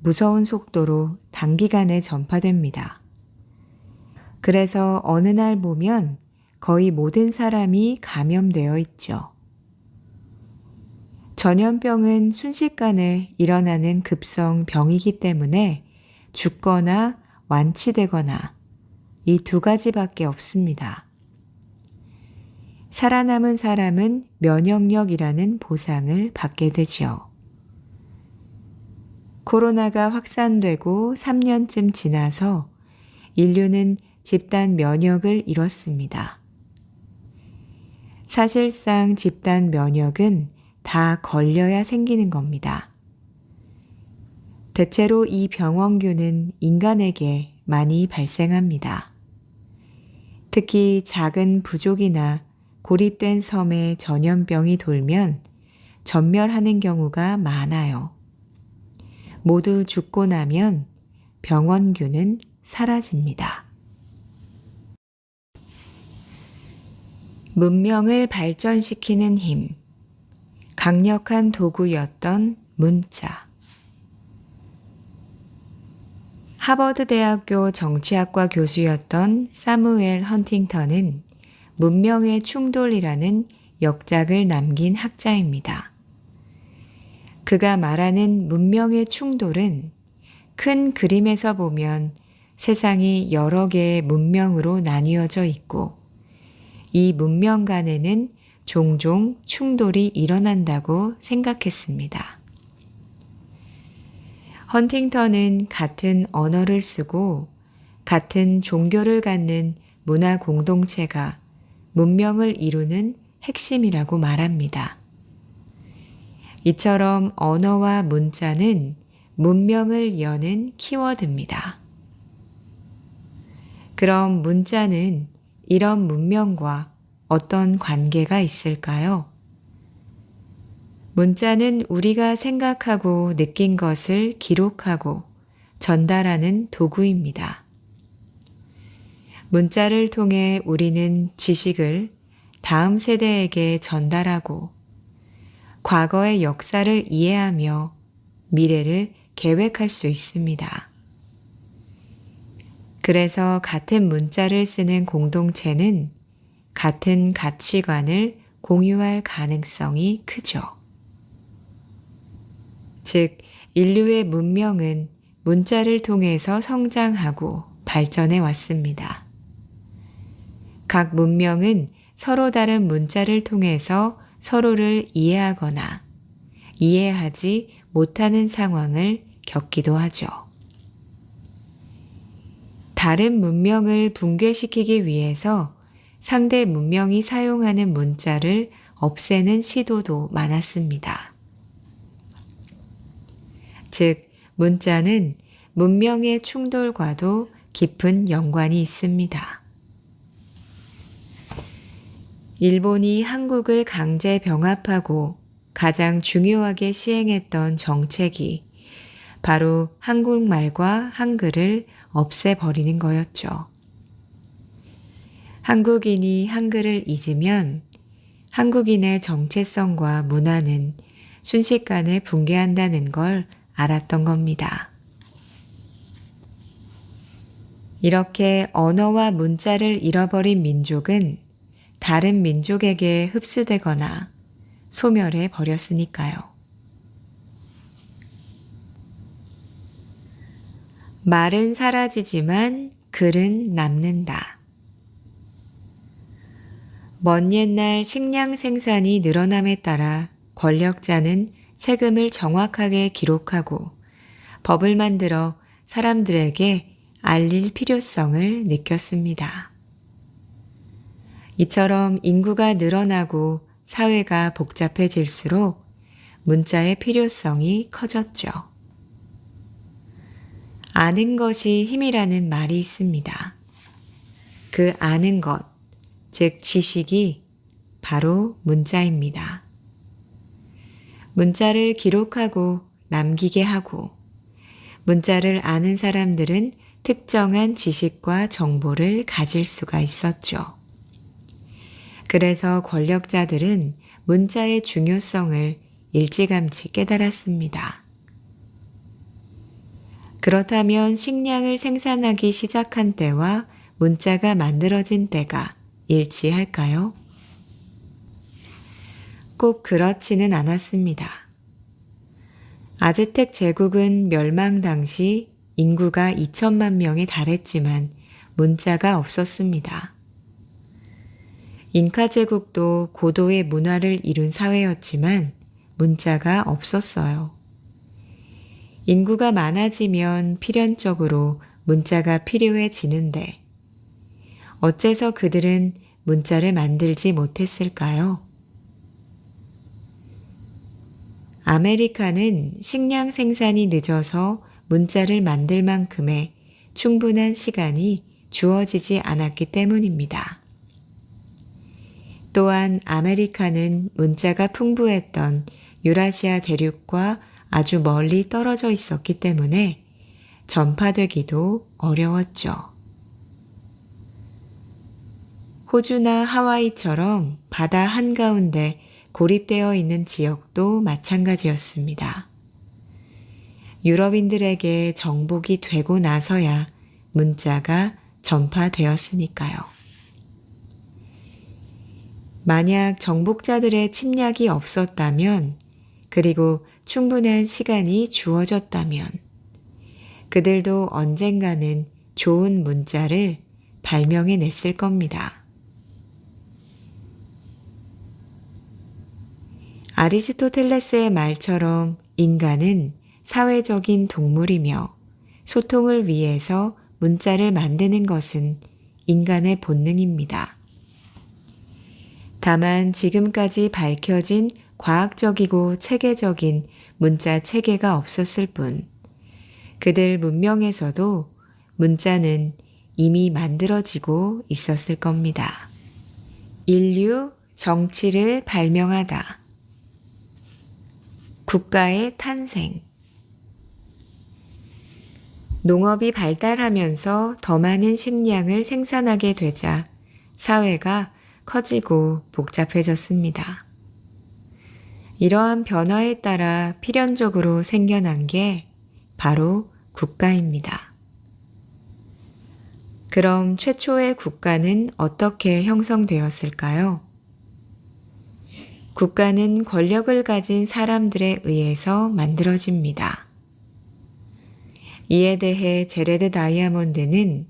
무서운 속도로 단기간에 전파됩니다. 그래서 어느 날 보면 거의 모든 사람이 감염되어 있죠. 전염병은 순식간에 일어나는 급성 병이기 때문에 죽거나 완치되거나 이 두 가지밖에 없습니다. 살아남은 사람은 면역력이라는 보상을 받게 되지요. 코로나가 확산되고 3년쯤 지나서 인류는 집단 면역을 이뤘습니다. 사실상 집단 면역은 다 걸려야 생기는 겁니다. 대체로 이 병원균은 인간에게 많이 발생합니다. 특히 작은 부족이나 고립된 섬에 전염병이 돌면 전멸하는 경우가 많아요. 모두 죽고 나면 병원균은 사라집니다. 문명을 발전시키는 힘, 강력한 도구였던 문자. 하버드 대학교 정치학과 교수였던 사무엘 헌팅턴은 문명의 충돌이라는 역작을 남긴 학자입니다. 그가 말하는 문명의 충돌은 큰 그림에서 보면 세상이 여러 개의 문명으로 나뉘어져 있고 이 문명 간에는 종종 충돌이 일어난다고 생각했습니다. 헌팅턴은 같은 언어를 쓰고 같은 종교를 갖는 문화 공동체가 문명을 이루는 핵심이라고 말합니다. 이처럼 언어와 문자는 문명을 여는 키워드입니다. 그럼 문자는 이런 문명과 어떤 관계가 있을까요? 문자는 우리가 생각하고 느낀 것을 기록하고 전달하는 도구입니다. 문자를 통해 우리는 지식을 다음 세대에게 전달하고 과거의 역사를 이해하며 미래를 계획할 수 있습니다. 그래서 같은 문자를 쓰는 공동체는 같은 가치관을 공유할 가능성이 크죠. 즉, 인류의 문명은 문자를 통해서 성장하고 발전해 왔습니다. 각 문명은 서로 다른 문자를 통해서 서로를 이해하거나 이해하지 못하는 상황을 겪기도 하죠. 다른 문명을 붕괴시키기 위해서 상대 문명이 사용하는 문자를 없애는 시도도 많았습니다. 즉, 문자는 문명의 충돌과도 깊은 연관이 있습니다. 일본이 한국을 강제 병합하고 가장 중요하게 시행했던 정책이 바로 한국말과 한글을 없애버리는 거였죠. 한국인이 한글을 잊으면 한국인의 정체성과 문화는 순식간에 붕괴한다는 걸 알았던 겁니다. 이렇게 언어와 문자를 잃어버린 민족은 다른 민족에게 흡수되거나 소멸해 버렸으니까요. 말은 사라지지만 글은 남는다. 먼 옛날 식량 생산이 늘어남에 따라 권력자는 세금을 정확하게 기록하고 법을 만들어 사람들에게 알릴 필요성을 느꼈습니다. 이처럼 인구가 늘어나고 사회가 복잡해질수록 문자의 필요성이 커졌죠. 아는 것이 힘이라는 말이 있습니다. 그 아는 것, 즉 지식이 바로 문자입니다. 문자를 기록하고 남기게 하고 문자를 아는 사람들은 특정한 지식과 정보를 가질 수가 있었죠. 그래서 권력자들은 문자의 중요성을 일찌감치 깨달았습니다. 그렇다면 식량을 생산하기 시작한 때와 문자가 만들어진 때가 일치할까요? 꼭 그렇지는 않았습니다. 아즈텍 제국은 멸망 당시 인구가 2천만 명에 달했지만 문자가 없었습니다. 잉카 제국도 고도의 문화를 이룬 사회였지만 문자가 없었어요. 인구가 많아지면 필연적으로 문자가 필요해지는데 어째서 그들은 문자를 만들지 못했을까요? 아메리카는 식량 생산이 늦어서 문자를 만들 만큼의 충분한 시간이 주어지지 않았기 때문입니다. 또한 아메리카는 문자가 풍부했던 유라시아 대륙과 아주 멀리 떨어져 있었기 때문에 전파되기도 어려웠죠. 호주나 하와이처럼 바다 한가운데 고립되어 있는 지역도 마찬가지였습니다. 유럽인들에게 정복이 되고 나서야 문자가 전파되었으니까요. 만약 정복자들의 침략이 없었다면, 그리고 충분한 시간이 주어졌다면, 그들도 언젠가는 좋은 문자를 발명해냈을 겁니다. 아리스토텔레스의 말처럼 인간은 사회적인 동물이며 소통을 위해서 문자를 만드는 것은 인간의 본능입니다. 다만 지금까지 밝혀진 과학적이고 체계적인 문자 체계가 없었을 뿐, 그들 문명에서도 문자는 이미 만들어지고 있었을 겁니다. 인류 정치를 발명하다. 국가의 탄생. 농업이 발달하면서 더 많은 식량을 생산하게 되자 사회가 커지고 복잡해졌습니다. 이러한 변화에 따라 필연적으로 생겨난 게 바로 국가입니다. 그럼 최초의 국가는 어떻게 형성되었을까요? 국가는 권력을 가진 사람들에 의해서 만들어집니다. 이에 대해 제레드 다이아몬드는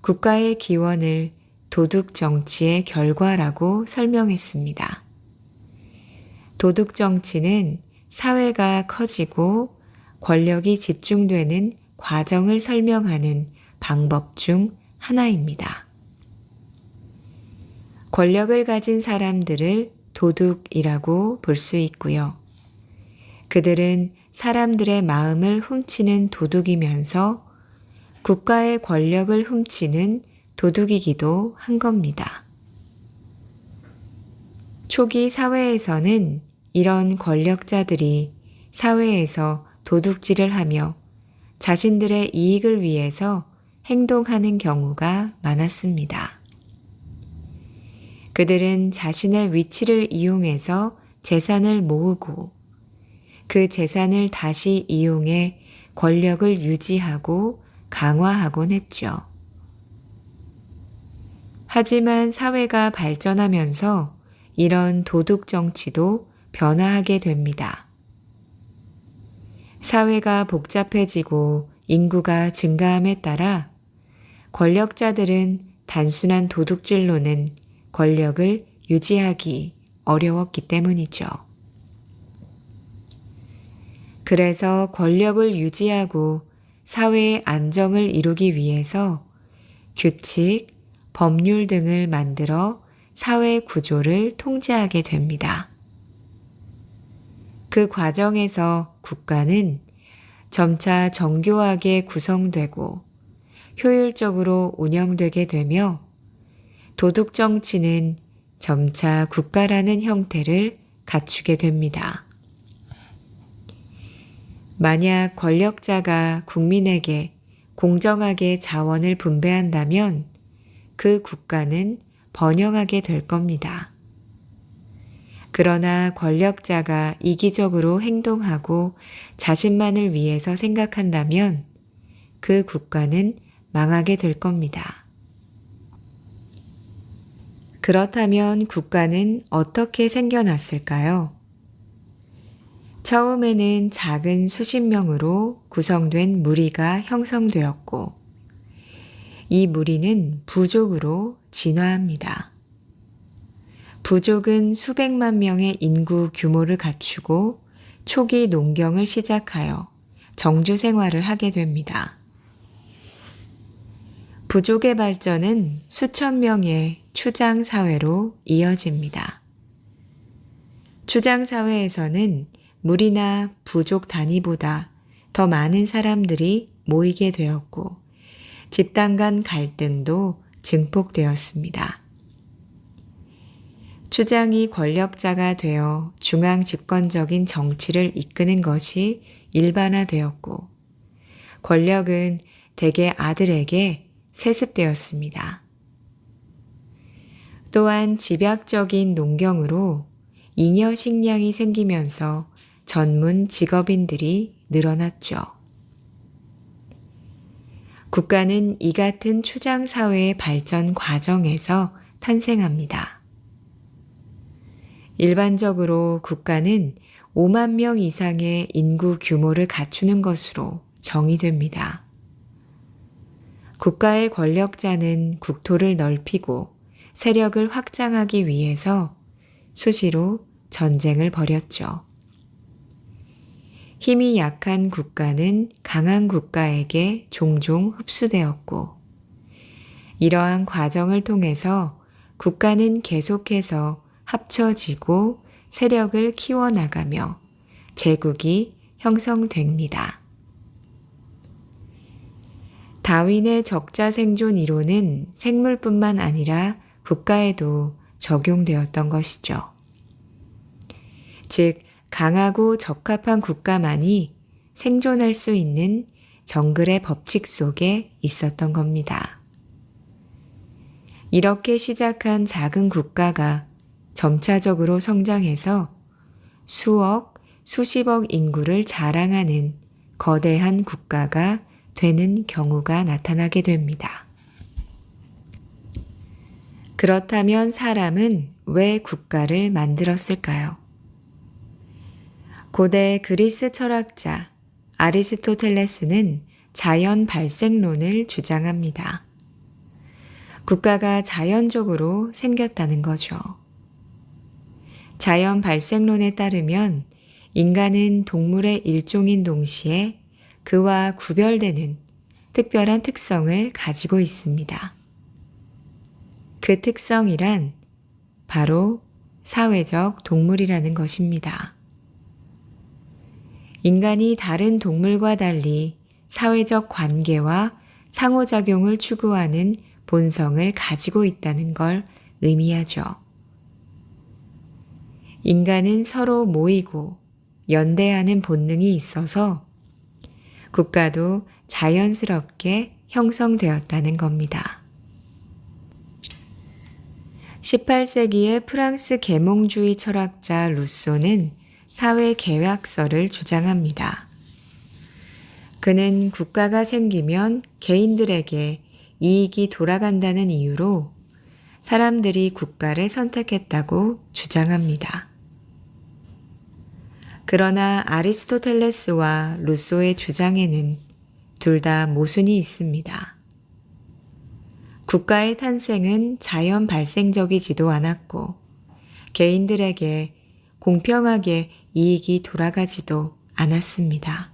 국가의 기원을 도둑 정치의 결과라고 설명했습니다. 도둑 정치는 사회가 커지고 권력이 집중되는 과정을 설명하는 방법 중 하나입니다. 권력을 가진 사람들을 도둑이라고 볼 수 있고요. 그들은 사람들의 마음을 훔치는 도둑이면서 국가의 권력을 훔치는 도둑이기도 한 겁니다. 초기 사회에서는 이런 권력자들이 사회에서 도둑질을 하며 자신들의 이익을 위해서 행동하는 경우가 많았습니다. 그들은 자신의 위치를 이용해서 재산을 모으고 그 재산을 다시 이용해 권력을 유지하고 강화하곤 했죠. 하지만 사회가 발전하면서 이런 도둑 정치도 변화하게 됩니다. 사회가 복잡해지고 인구가 증가함에 따라 권력자들은 단순한 도둑질로는 권력을 유지하기 어려웠기 때문이죠. 그래서 권력을 유지하고 사회의 안정을 이루기 위해서 규칙, 법률 등을 만들어 사회 구조를 통제하게 됩니다. 그 과정에서 국가는 점차 정교하게 구성되고 효율적으로 운영되게 되며 도둑 정치는 점차 국가라는 형태를 갖추게 됩니다. 만약 권력자가 국민에게 공정하게 자원을 분배한다면 그 국가는 번영하게 될 겁니다. 그러나 권력자가 이기적으로 행동하고 자신만을 위해서 생각한다면 그 국가는 망하게 될 겁니다. 그렇다면 국가는 어떻게 생겨났을까요? 처음에는 작은 수십 명으로 구성된 무리가 형성되었고 이 무리는 부족으로 진화합니다. 부족은 수백만 명의 인구 규모를 갖추고 초기 농경을 시작하여 정주 생활을 하게 됩니다. 부족의 발전은 수천 명의 추장 사회로 이어집니다. 추장 사회에서는 무리나 부족 단위보다 더 많은 사람들이 모이게 되었고 집단 간 갈등도 증폭되었습니다. 추장이 권력자가 되어 중앙 집권적인 정치를 이끄는 것이 일반화되었고 권력은 대개 아들에게 세습되었습니다. 또한 집약적인 농경으로 잉여 식량이 생기면서 전문 직업인들이 늘어났죠. 국가는 이 같은 추장 사회의 발전 과정에서 탄생합니다. 일반적으로 국가는 5만 명 이상의 인구 규모를 갖추는 것으로 정의됩니다. 국가의 권력자는 국토를 넓히고 세력을 확장하기 위해서 수시로 전쟁을 벌였죠. 힘이 약한 국가는 강한 국가에게 종종 흡수되었고 이러한 과정을 통해서 국가는 계속해서 합쳐지고 세력을 키워나가며 제국이 형성됩니다. 다윈의 적자생존 이론은 생물뿐만 아니라 국가에도 적용되었던 것이죠. 즉, 강하고 적합한 국가만이 생존할 수 있는 정글의 법칙 속에 있었던 겁니다. 이렇게 시작한 작은 국가가 점차적으로 성장해서 수억, 수십억 인구를 자랑하는 거대한 국가가 되는 경우가 나타나게 됩니다. 그렇다면 사람은 왜 국가를 만들었을까요? 고대 그리스 철학자 아리스토텔레스는 자연 발생론을 주장합니다. 국가가 자연적으로 생겼다는 거죠. 자연 발생론에 따르면 인간은 동물의 일종인 동시에 그와 구별되는 특별한 특성을 가지고 있습니다. 그 특성이란 바로 사회적 동물이라는 것입니다. 인간이 다른 동물과 달리 사회적 관계와 상호작용을 추구하는 본성을 가지고 있다는 걸 의미하죠. 인간은 서로 모이고 연대하는 본능이 있어서 국가도 자연스럽게 형성되었다는 겁니다. 18세기의 프랑스 계몽주의 철학자 루소는 사회계약서를 주장합니다. 그는 국가가 생기면 개인들에게 이익이 돌아간다는 이유로 사람들이 국가를 선택했다고 주장합니다. 그러나 아리스토텔레스와 루소의 주장에는 둘 다 모순이 있습니다. 국가의 탄생은 자연 발생적이지도 않았고 개인들에게 공평하게 이익이 돌아가지도 않았습니다.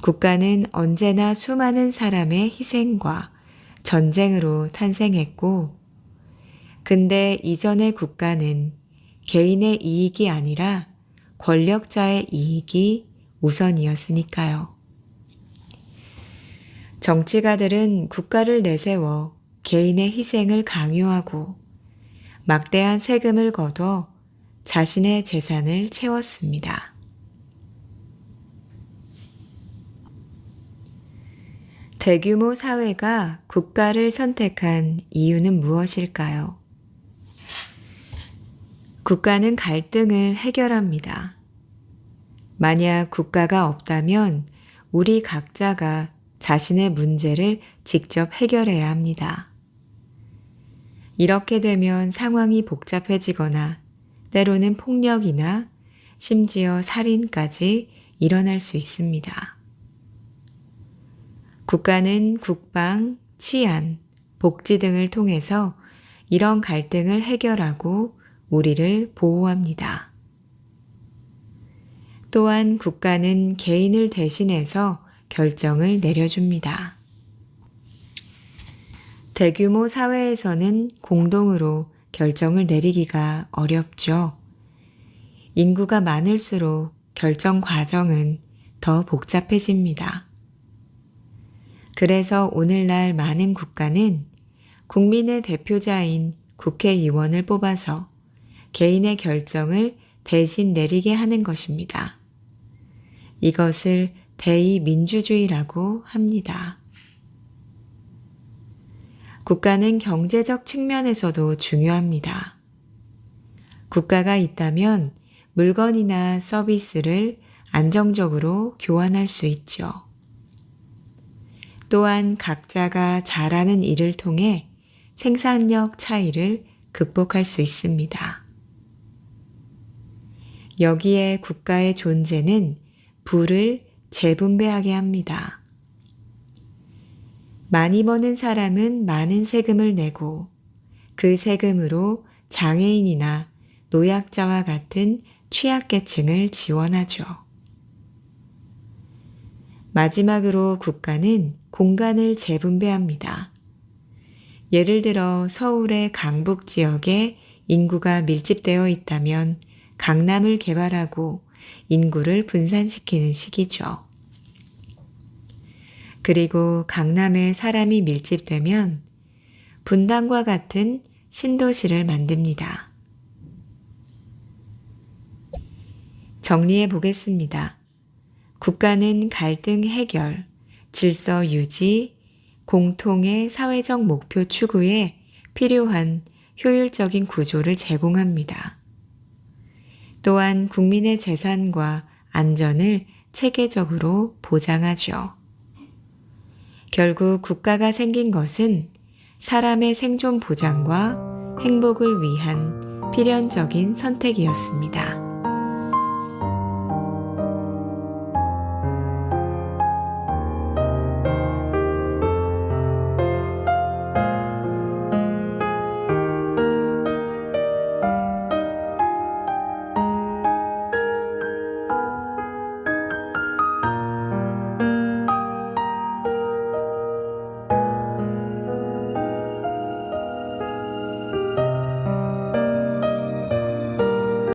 국가는 언제나 수많은 사람의 희생과 전쟁으로 탄생했고, 근데 이전의 국가는 개인의 이익이 아니라 권력자의 이익이 우선이었으니까요. 정치가들은 국가를 내세워 개인의 희생을 강요하고 막대한 세금을 거둬 자신의 재산을 채웠습니다. 대규모 사회가 국가를 선택한 이유는 무엇일까요? 국가는 갈등을 해결합니다. 만약 국가가 없다면 우리 각자가 자신의 문제를 직접 해결해야 합니다. 이렇게 되면 상황이 복잡해지거나 때로는 폭력이나 심지어 살인까지 일어날 수 있습니다. 국가는 국방, 치안, 복지 등을 통해서 이런 갈등을 해결하고 우리를 보호합니다. 또한 국가는 개인을 대신해서 결정을 내려줍니다. 대규모 사회에서는 공동으로 결정을 내리기가 어렵죠. 인구가 많을수록 결정 과정은 더 복잡해집니다. 그래서 오늘날 많은 국가는 국민의 대표자인 국회의원을 뽑아서 개인의 결정을 대신 내리게 하는 것입니다. 이것을 대의민주주의라고 합니다. 국가는 경제적 측면에서도 중요합니다. 국가가 있다면 물건이나 서비스를 안정적으로 교환할 수 있죠. 또한 각자가 잘하는 일을 통해 생산력 차이를 극복할 수 있습니다. 여기에 국가의 존재는 부를 재분배하게 합니다. 많이 버는 사람은 많은 세금을 내고 그 세금으로 장애인이나 노약자와 같은 취약계층을 지원하죠. 마지막으로 국가는 공간을 재분배합니다. 예를 들어 서울의 강북 지역에 인구가 밀집되어 있다면 강남을 개발하고 인구를 분산시키는 시기죠. 그리고 강남에 사람이 밀집되면 분당과 같은 신도시를 만듭니다. 정리해 보겠습니다. 국가는 갈등 해결, 질서 유지, 공통의 사회적 목표 추구에 필요한 효율적인 구조를 제공합니다. 또한 국민의 재산과 안전을 체계적으로 보장하죠. 결국 국가가 생긴 것은 사람의 생존 보장과 행복을 위한 필연적인 선택이었습니다.